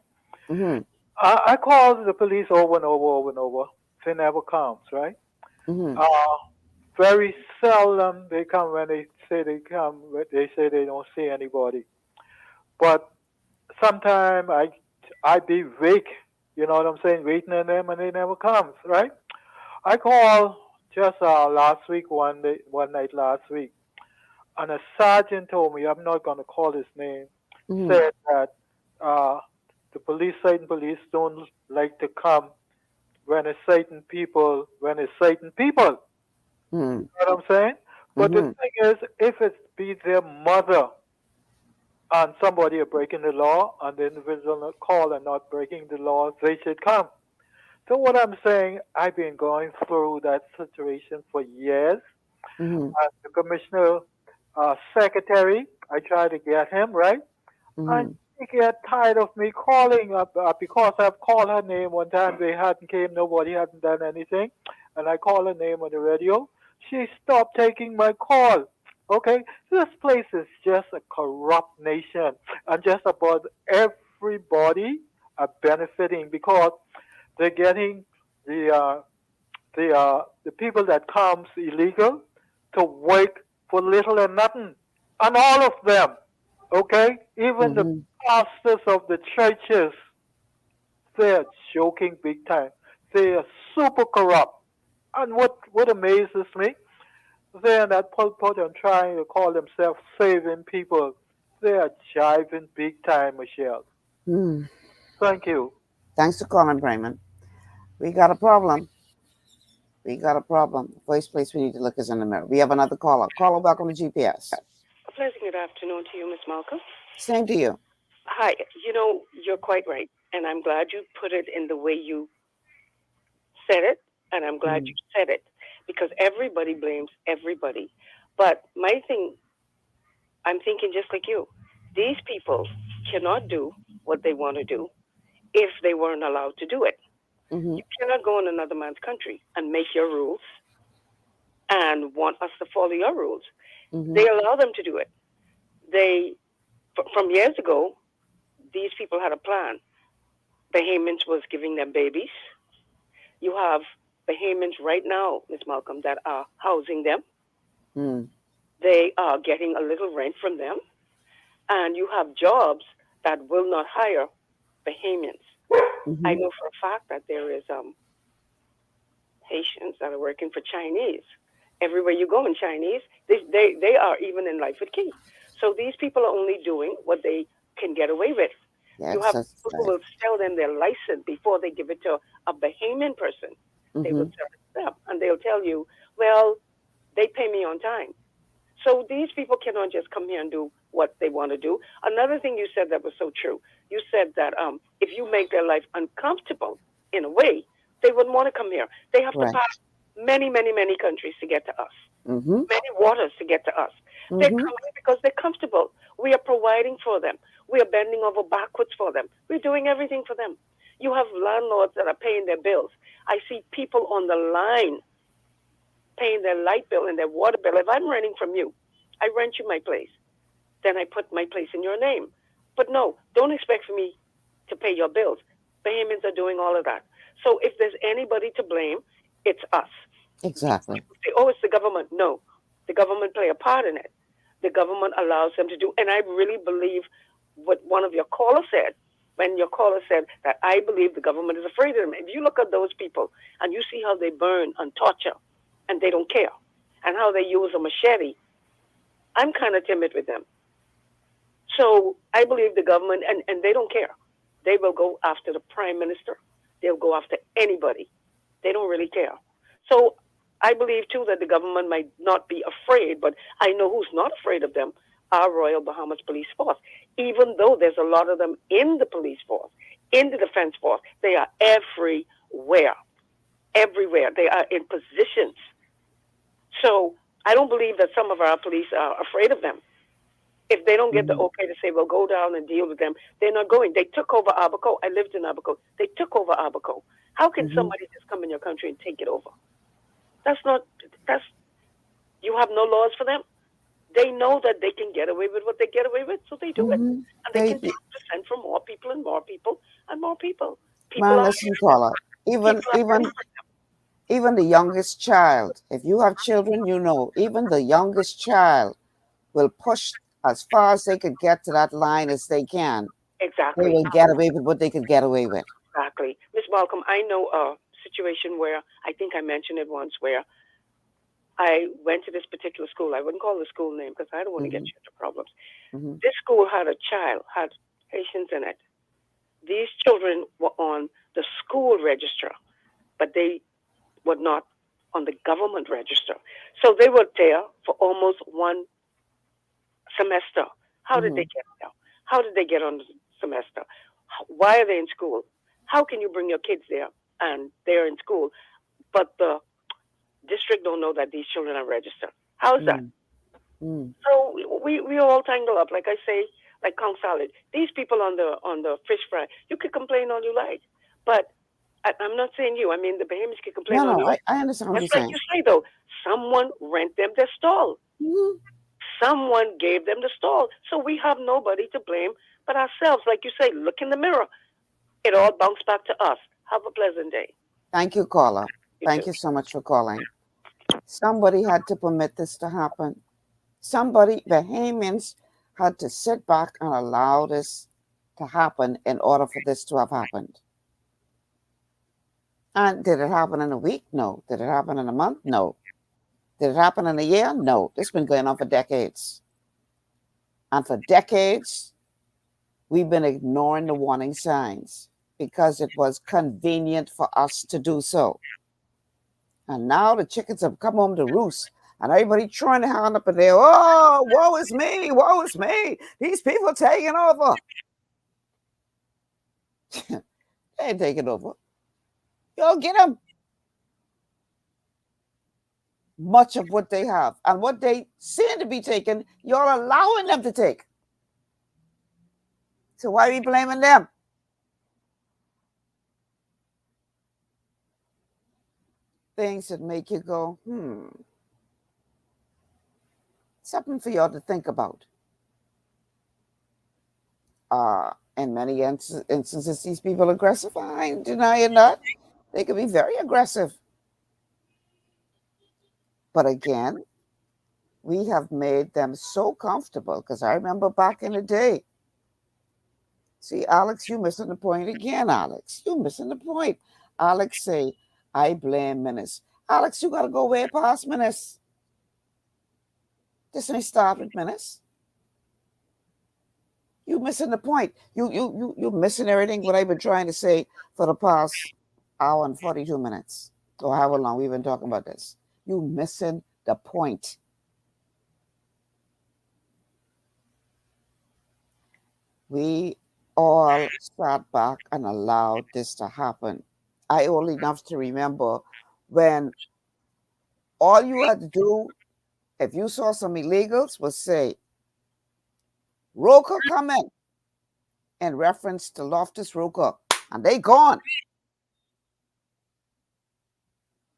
Mm-hmm. I called the police over and over. They never comes, right? Mm-hmm. Very seldom they come. When they say they come, they say they don't see anybody. But sometimes I be wake, you know what I'm saying, waiting on them, and they never comes, right? I called just last week, one night last week, and a sergeant told me, I'm not going to call his name, Mm-hmm. said that the Satan police don't like to come when it's Satan people. Mm-hmm. You know what I'm saying? But the thing is, if it be their mother and somebody are breaking the law, and the individual not call and not breaking the law, they should come. So what I'm saying, I've been going through that situation for years. Mm-hmm. And the commissioner secretary, I try to get him, right? And she get tired of me calling up because I've called her name one time. They hadn't came, nobody hadn't done anything. And I call her name on the radio. She stopped taking my call. Okay? This place is just a corrupt nation. And just about everybody are benefiting because they're getting the people that comes illegal to work for little and nothing. And all of them, okay? Even the pastors of the churches, they're joking big time. They are super corrupt. And what amazes me, they're in that pulpit and trying to call themselves saving people. They are jiving big time, Michelle. Mm. Thank you. Thanks for calling, Raymond. We got a problem. First place we need to look is in the mirror. We have another caller. Caller, welcome to GPS. A pleasant good afternoon to you, Miss Malcolm. Same to you. Hi. You know, you're quite right. And I'm glad you put it in the way you said it. And I'm glad you said it. Because everybody blames everybody. But my thing, I'm thinking just like you. These people cannot do what they want to do if they weren't allowed to do it. You cannot go in another man's country and make your rules and want us to follow your rules. They allow them to do it. From years ago, these people had a plan. Bahamians was giving them babies. You have Bahamians right now, Ms. Malcolm, that are housing them. They are getting a little rent from them. And you have jobs that will not hire Bahamians. I know for a fact that there is Haitians that are working for Chinese. Everywhere you go in Chinese, they are even in life with key. So these people are only doing what they can get away with. Yes, you have people who will sell them their license before they give it to a Bahamian person. They will sell it to them, and they'll tell you, well, they pay me on time. So these people cannot just come here and do what they want to do. Another thing you said that was so true. You said that if you make their life uncomfortable in a way, they wouldn't want to come here. They have to pass many, many, many countries to get to us. Many waters to get to us. They're coming because they're comfortable. We are providing for them. We are bending over backwards for them. We're doing everything for them. You have landlords that are paying their bills. I see people on the line paying their light bill and their water bill. If I'm renting from you, I rent you my place. Then I put my place in your name. But no, don't expect for me to pay your bills. Bahamians are doing all of that. So if there's anybody to blame, it's us. Exactly. People say, oh, it's the government. No, the government play a part in it. The government allows them to do. And I really believe what one of your callers said, when your caller said that I believe the government is afraid of them. If you look at those people and you see how they burn and torture and they don't care, and how they use a machete, I'm kind of timid with them. So I believe the government, and they don't care. They will go after the prime minister. They'll go after anybody. They don't really care. So I believe, too, that the government might not be afraid, but I know who's not afraid of them, our Royal Bahamas Police Force. Even though there's a lot of them in the police force, in the defense force, they are everywhere. Everywhere. They are in positions. So I don't believe that some of our police are afraid of them. If they don't get the okay to say, well, go down and deal with them, they're not going. They took over Abaco. I lived in Abaco. They took over Abaco. How can somebody just come in your country and take it over? That's, you have no laws for them. They know that they can get away with what they get away with, so they do it. And they continue to send for more people and more people and more people. People Man, are listen, caller. Even the youngest child, if you have children, you know, even the youngest child will push as far as they could get to that line as they can. Exactly. They will get away with what they could get away with. Exactly. Miss Malcolm, I know a situation where, I think I mentioned it once, where I went to this particular school. I wouldn't call the school name because I don't want to get you into problems. This school had a child, had Haitians in it. These children were on the school register, but they were not on the government register. So they were there for almost one semester. How did they get there? How did they get on the semester? Why are they in school? How can you bring your kids there and they're in school, but the district don't know that these children are registered? How is that? So we all tangle up. Like I say, like Kong Salad. These people on the fish fry, you could complain all you like, but I'm not saying you. I mean, the Bahamians can complain all you like. I understand what you're Just like saying. you say, though, someone rent them their stall. Someone gave them the stall. So we have nobody to blame but ourselves. Like you say, look in the mirror. It all bounced back to us. Have a pleasant day. Thank you, caller. Thank too. you so much for calling. Somebody had to permit this to happen. Somebody, Bahamians, had to sit back and allow this to happen in order for this to have happened. And did it happen in a week? No. Did it happen in a month? No. Did it happen in a year? No. This has been going on for decades. And for decades, we've been ignoring the warning signs because it was convenient for us to do so. And now the chickens have come home to roost. And everybody trying to hand up in there, oh, woe is me, woe is me. These people taking over. They ain't taking over. Y'all get them. Much of what they have and what they seem to be taking, you're allowing them to take. So why are we blaming them? Things that make you go, something for y'all to think about. In many instances, these people are aggressive. I ain't denying that. They can be very aggressive. But again, we have made them so comfortable because I remember back in the day. See, Alex, you missing the point again, Alex. You missing the point. Alex say, I blame Menace. Alex, you got to go way past Menace. This ain't start with Menace. You missing the point. You missing everything what I've been trying to say for the past hour and 42 minutes. Or however long we've been talking about this. You missing the point. We all sat back and allowed this to happen. I old enough to remember when all you had to do, if you saw some illegals, was say, Roker come in reference to Loftus Roker, and they gone.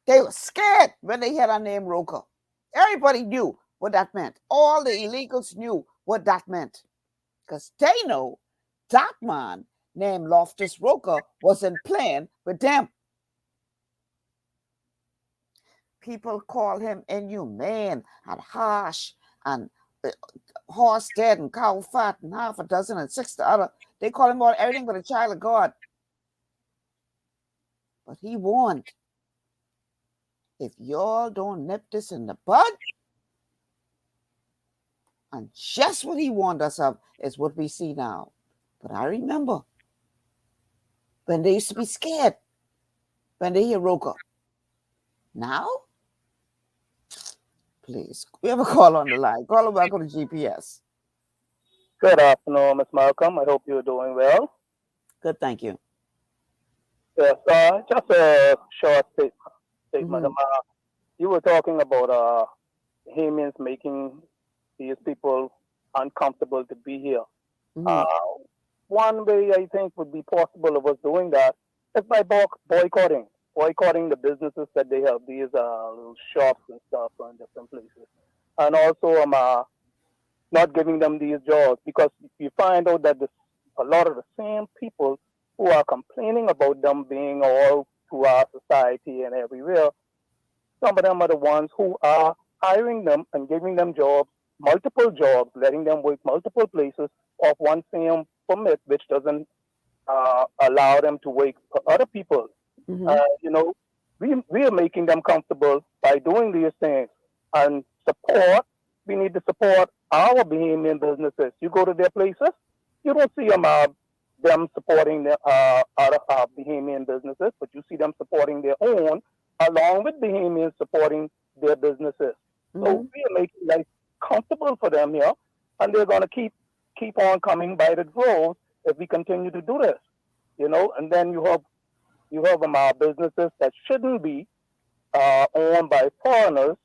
They were scared when they heard our name Roker. Everybody knew what that meant. All the illegals knew what that meant. Because they know that man named Loftus Roker wasn't playing with them. People call him inhumane and harsh and horse dead and cow fat and half a dozen and six the other. They call him all everything but a child of God. But he warned, if y'all don't nip this in the bud, and just what he warned us of is what we see now. But I remember when they used to be scared when they hear Roker. Now, please, we have a call on the line. Call him back on the GPS. Good afternoon, Ms. Malcolm. I hope you're doing well. Good, thank you. Yes, just a short statement. You were talking about Bahamians making these people uncomfortable to be here. Mhm. One way I think would be possible of us doing that is by boycotting the businesses that they have, these little shops and stuff in different places, and also not giving them these jobs, because you find out that a lot of the same people who are complaining about them being all through our society and everywhere, some of them are the ones who are hiring them and giving them jobs, multiple jobs, letting them work multiple places off one same permit, which doesn't allow them to work for other people. Mhm. We are making them comfortable by doing these things. And we need to support our Bahamian businesses. You go to their places, you don't see them supporting the other Bahamian businesses, but you see them supporting their own, along with Bahamians supporting their businesses. So Mhm. we are making life comfortable for them here, and they're going to keep on coming by the droves if we continue to do this. And then you have businesses that shouldn't be owned by foreigners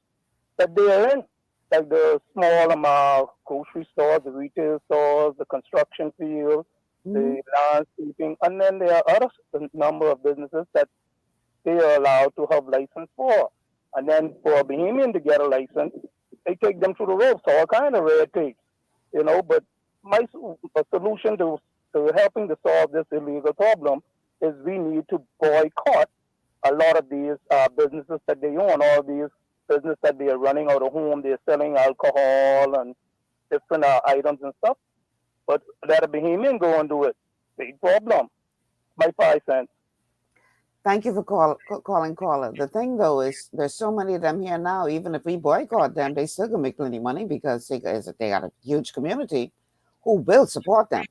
that they are in, like the small grocery stores, the retail stores, the construction fields, Mhm. the landscaping, and then there are other number of businesses that they are allowed to have license for. And then for a Bahamian to get a license, they take them through the ropes, all kind of red tape, But a solution to helping to solve this illegal problem is we need to boycott a lot of these businesses that they own, all these businesses that they are running out of home, they're selling alcohol and different items and stuff. But let a Bahamian go and do it. Big problem. My 5 cents. Thank you for calling, caller. The thing, though, is there's so many of them here now. Even if we boycott them, they still can make plenty money because they got a huge community who will support them.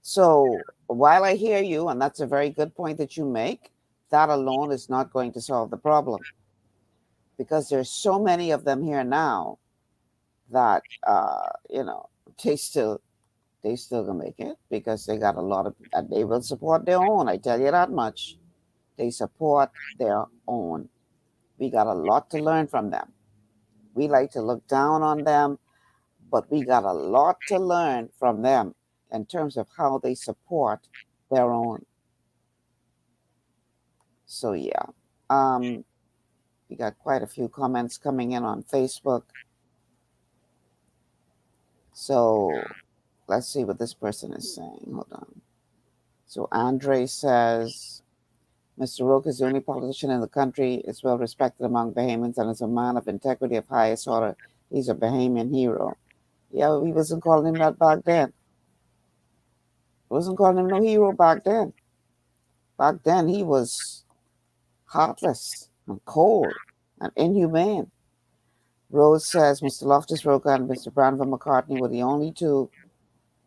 So while I hear you, and that's a very good point that you make, that alone is not going to solve the problem, because there's so many of them here now that they still can make it because they got a lot of, and they will support their own. I tell you that much. They support their own. We got a lot to learn from them. We like to look down on them, but we got a lot to learn from them in terms of how they support their own. So yeah, we got quite a few comments coming in on Facebook. So let's see what this person is saying. Hold on. So Andre says, Mr. Roque is the only politician in the country. Is well respected among Bahamians and is a man of integrity of highest order. He's a Bahamian hero. Yeah, we wasn't calling him that back then. Wasn't calling him no hero back then. Back then he was heartless and cold and inhumane. Rose says Mr. Loftus Roque and Mr. Branford McCartney were the only two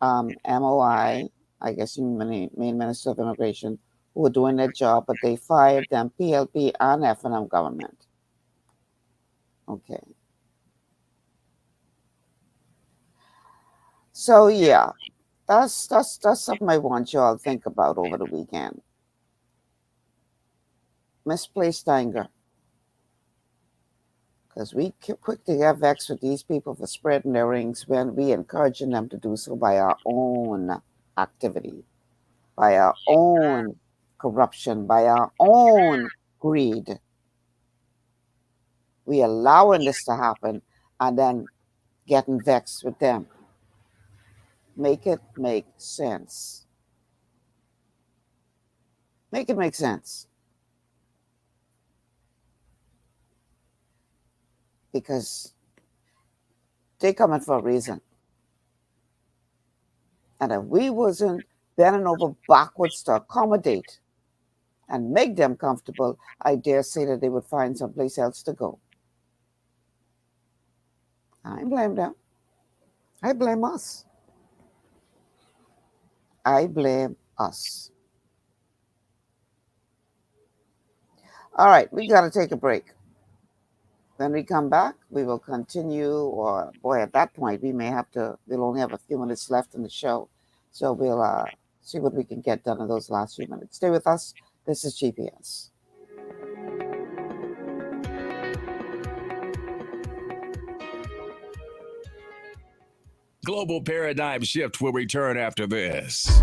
MOI, I guess you mean Main Minister of Immigration, who were doing their job, but they fired them, PLP and F&M government. Okay. So yeah, that's something I want y'all to think about over the weekend. Misplaced anger. Because we quick to get vexed with these people for spreading their rings when we encouraging them to do so by our own activity, by our own corruption, by our own greed. We allowing this to happen and then getting vexed with them. Make it make sense. Make it make sense. Because they coming for a reason. And if we wasn't bending over backwards to accommodate and make them comfortable, I dare say that they would find someplace else to go. I blame them. I blame us. I blame us. All right, we got to take a break. When we come back, we will continue, or boy, at that point, we'll only have a few minutes left in the show. So we'll see what we can get done in those last few minutes. Stay with us. This is GPS. Global Paradigm Shift will return after this.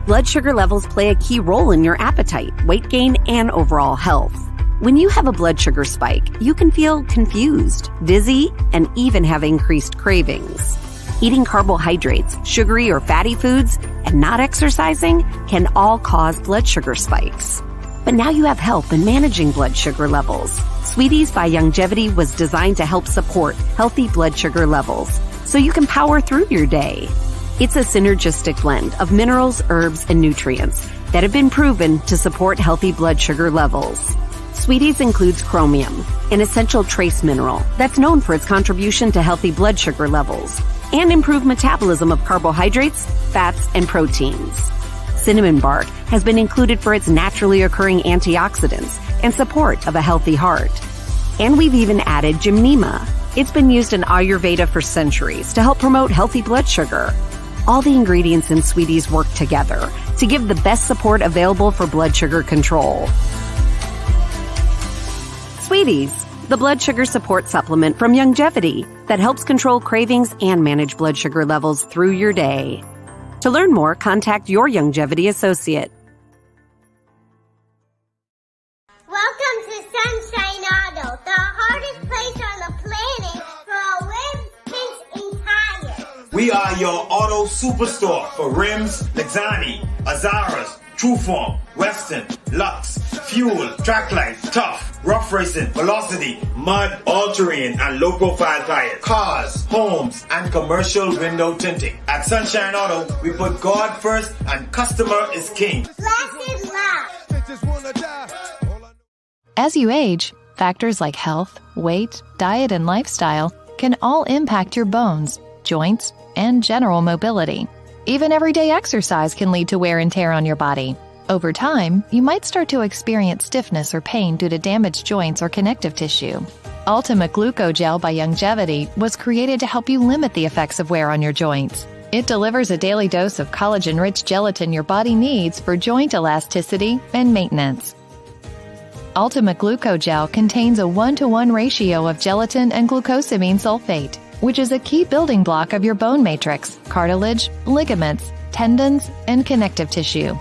Blood sugar levels play a key role in your appetite, weight gain, and overall health. When you have a blood sugar spike, you can feel confused, dizzy, and even have increased cravings. Eating carbohydrates, sugary or fatty foods, and not exercising can all cause blood sugar spikes. But now you have help in managing blood sugar levels. Sweeties by Longevity was designed to help support healthy blood sugar levels so you can power through your day. It's a synergistic blend of minerals, herbs, and nutrients that have been proven to support healthy blood sugar levels. Sweeties includes chromium, an essential trace mineral that's known for its contribution to healthy blood sugar levels and improved metabolism of carbohydrates, fats, and proteins. Cinnamon bark has been included for its naturally occurring antioxidants and support of a healthy heart. And we've even added gymnema. It's been used in Ayurveda for centuries to help promote healthy blood sugar. All the ingredients in Sweeties work together to give the best support available for blood sugar control. Sweeties, the blood sugar support supplement from Longevity that helps control cravings and manage blood sugar levels through your day. To learn more, contact your Longevity associate. Welcome to Sunshine Auto, the hardest place on the planet for rims, paints, and tires. We are your auto superstore for rims, Lexani, Azaras, Trueform, Western, Lux, Fuel, Tracklight, Tough, Rough Racing, Velocity, Mud, All-Terrain, and low-profile tires. Cars, homes, and commercial window tinting. At Sunshine Auto, we put God first and customer is king. Blessed love. As you age, factors like health, weight, diet, and lifestyle can all impact your bones, joints, and general mobility. Even everyday exercise can lead to wear and tear on your body. Over time, you might start to experience stiffness or pain due to damaged joints or connective tissue. Ultimate Glucogel by Longevity was created to help you limit the effects of wear on your joints. It delivers a daily dose of collagen-rich gelatin your body needs for joint elasticity and maintenance. Ultimate Glucogel contains a 1-to-1 ratio of gelatin and glucosamine sulfate, which is a key building block of your bone matrix, cartilage, ligaments, tendons, and connective tissue.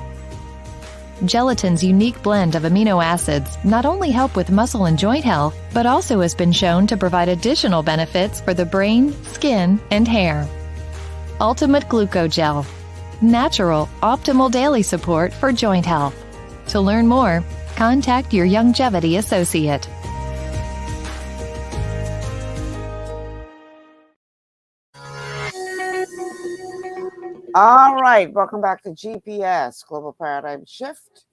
Gelatin's unique blend of amino acids not only help with muscle and joint health, but also has been shown to provide additional benefits for the brain, skin, and hair. Ultimate Glucogel. Natural, optimal daily support for joint health. To learn more, contact your Longevity associate. All right, welcome back to GPS, Global Paradigm Shift,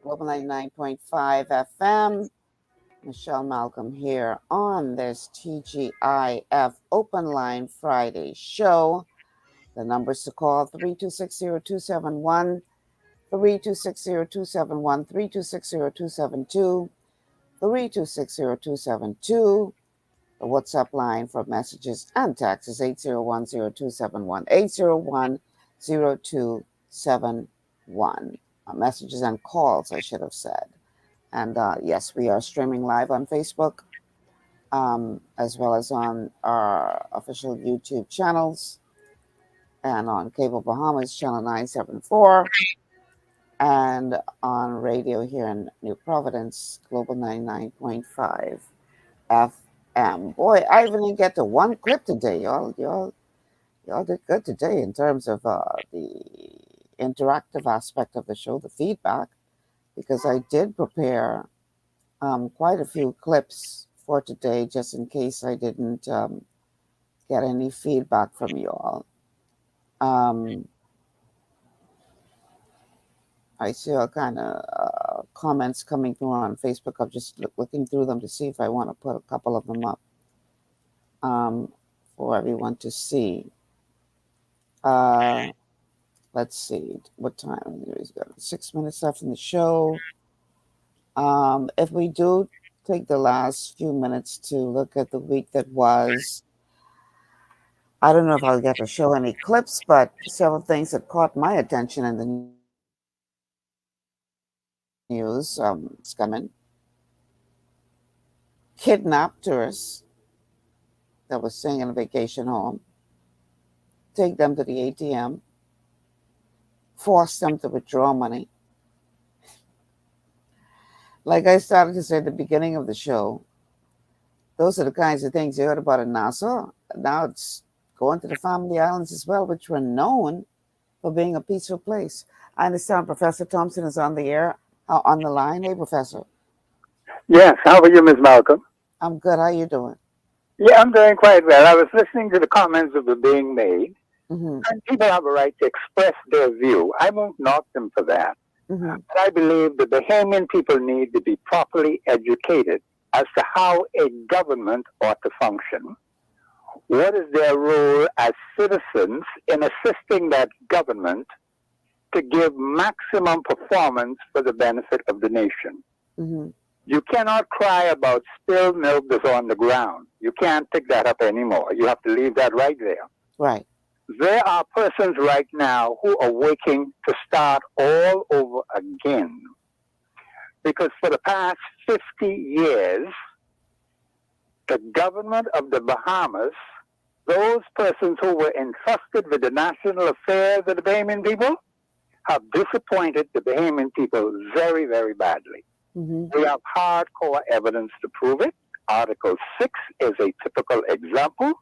Global 99.5 FM. Michelle Malcolm here on this TGIF Open Line Friday show. The numbers to call 3260271, 3260271, 3260272, 3260272. The WhatsApp line for messages and texts is 8010271, 8010271. Messages and calls, I should have said. And yes, we are streaming live on Facebook, as well as on our official YouTube channels and on Cable Bahamas channel 974, and on radio here in New Providence, Global 99.5 FM. Boy, I even didn't get to one clip today. Y'all did good today in terms of the interactive aspect of the show, the feedback, because I did prepare quite a few clips for today, just in case I didn't get any feedback from you all. I see all kind of comments coming through on Facebook. I'm just looking through them to see if I want to put a couple of them up for everyone to see. Let's see what time. There's 6 minutes left in the show. If we do take the last few minutes to look at the week that was, I don't know if I'll get to show any clips, but several things that caught my attention in the news. It's coming. Kidnapped tourists that was staying in a vacation home take them to the ATM, force them to withdraw money. Like I started to say at the beginning of the show, those are the kinds of things you heard about in Nassau. Now it's going to the Family Islands as well, which were known for being a peaceful place. I understand Professor Thompson is on the air, on the line. Hey, Professor. Yes, how are you, Ms. Malcolm? I'm good. How you doing? Yeah, I'm doing quite well. I was listening to the comments that were being made, Mm-hmm. and people have a right to express their view. I won't knock them for that. Mm-hmm. But I believe the Bahamian people need to be properly educated as to how a government ought to function. What is their role as citizens in assisting that government to give maximum performance for the benefit of the nation? Mm-hmm. You cannot cry about spilled milk that's on the ground. You can't pick that up anymore. You have to leave that right there. Right. There are persons right now who are waking to start all over again. Because for the past 50 years, the government of the Bahamas, those persons who were entrusted with the national affairs of the Bahamian people, have disappointed the Bahamian people very, very badly. Mm-hmm. We have hardcore evidence to prove it. Article 6 is a typical example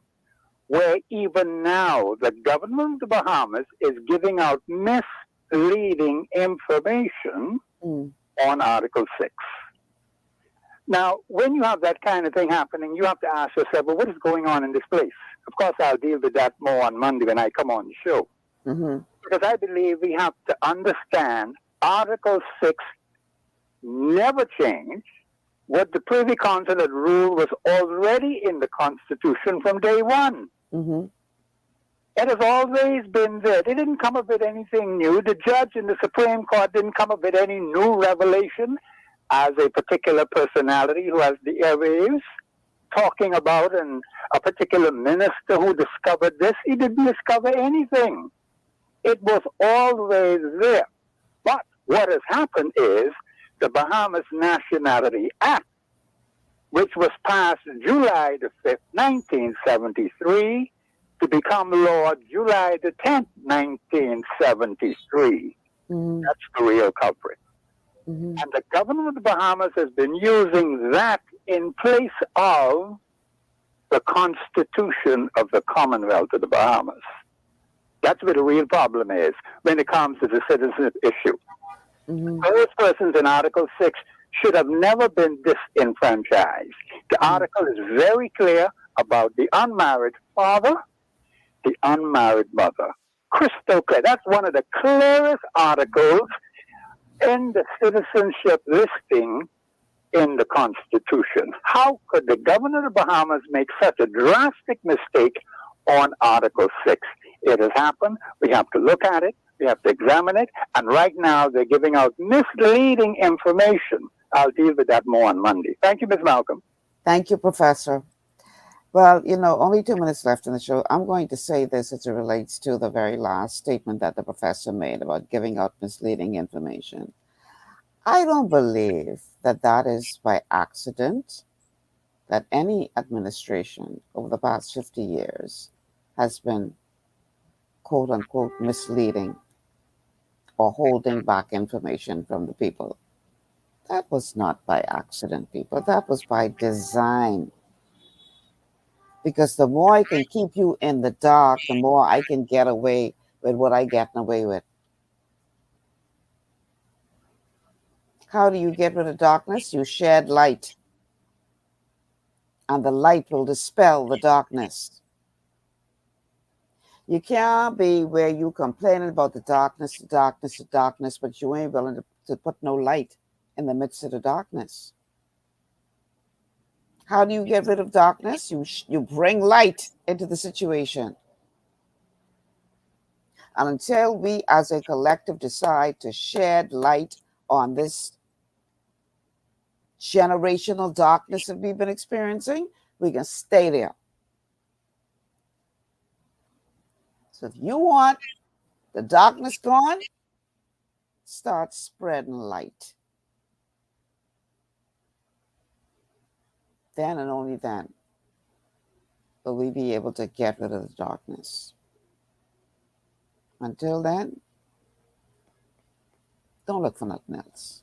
where even now the government of the Bahamas is giving out misleading information on Article 6. Now, when you have that kind of thing happening, you have to ask yourself, well, what is going on in this place? Of course, I'll deal with that more on Monday when I come on the show. Mm-hmm. Because I believe we have to understand Article 6 never changed. What the Privy Council had ruled was already in the Constitution from day one. Mm-hmm. It has always been there. They didn't come up with anything new. The judge in the Supreme Court didn't come up with any new revelation as a particular personality who has the airwaves talking about and a particular minister who discovered this. He didn't discover anything. It was always there. But what has happened is the Bahamas Nationality Act, which was passed July the 5th, 1973, to become law July the 10th, 1973. Mm-hmm. That's the real culprit. Mm-hmm. And the government of the Bahamas has been using that in place of the Constitution of the Commonwealth of the Bahamas. That's where the real problem is when it comes to the citizenship issue. Mm-hmm. Those persons in Article 6 should have never been disenfranchised. The article is very clear about the unmarried father, the unmarried mother. Crystal clear. That's one of the clearest articles in the citizenship listing in the Constitution. How could the governor of the Bahamas make such a drastic mistake on Article 6? It has happened. We have to look at it. We have to examine it. And right now, they're giving out misleading information. I'll deal with that more on Monday. Thank you, Ms. Malcolm. Thank you, Professor. Well, only 2 minutes left in the show. I'm going to say this as it relates to the very last statement that the professor made about giving out misleading information. I don't believe that that is by accident, that any administration over the past 50 years has been, quote unquote, misleading or holding back information from the people. That was not by accident, people. That was by design. Because the more I can keep you in the dark, the more I can get away with what I get away with. How do you get rid of darkness? You shed light. And the light will dispel the darkness. You can't be where you complaining about the darkness, but you ain't willing to put no light in the midst of the darkness. How do you get rid of darkness? You bring light into the situation. And until we as a collective decide to shed light on this generational darkness that we've been experiencing, we can stay there. So if you want the darkness gone, start spreading light. Then and only then will we be able to get rid of the darkness. Until then, don't look for nothing else.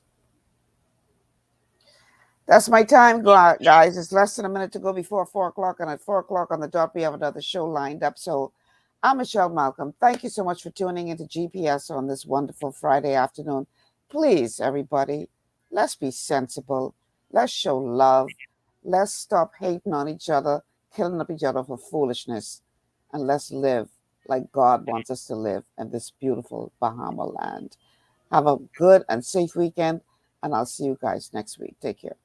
That's my time, guys. It's less than a minute to go before 4 o'clock, and at 4 o'clock on the dot, we have another show lined up. So I'm Michelle Malcolm. Thank you so much for tuning into GPS on this wonderful Friday afternoon. Please, everybody, let's be sensible. Let's show love. Let's stop hating on each other, killing up each other for foolishness, and let's live like God wants us to live in this beautiful Bahama land. Have a good and safe weekend, and I'll see you guys next week. Take care.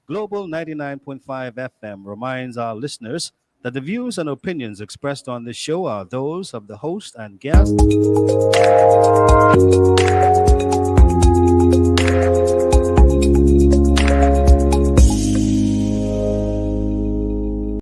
Global 99.5 FM reminds our listeners that the views and opinions expressed on this show are those of the host and guest.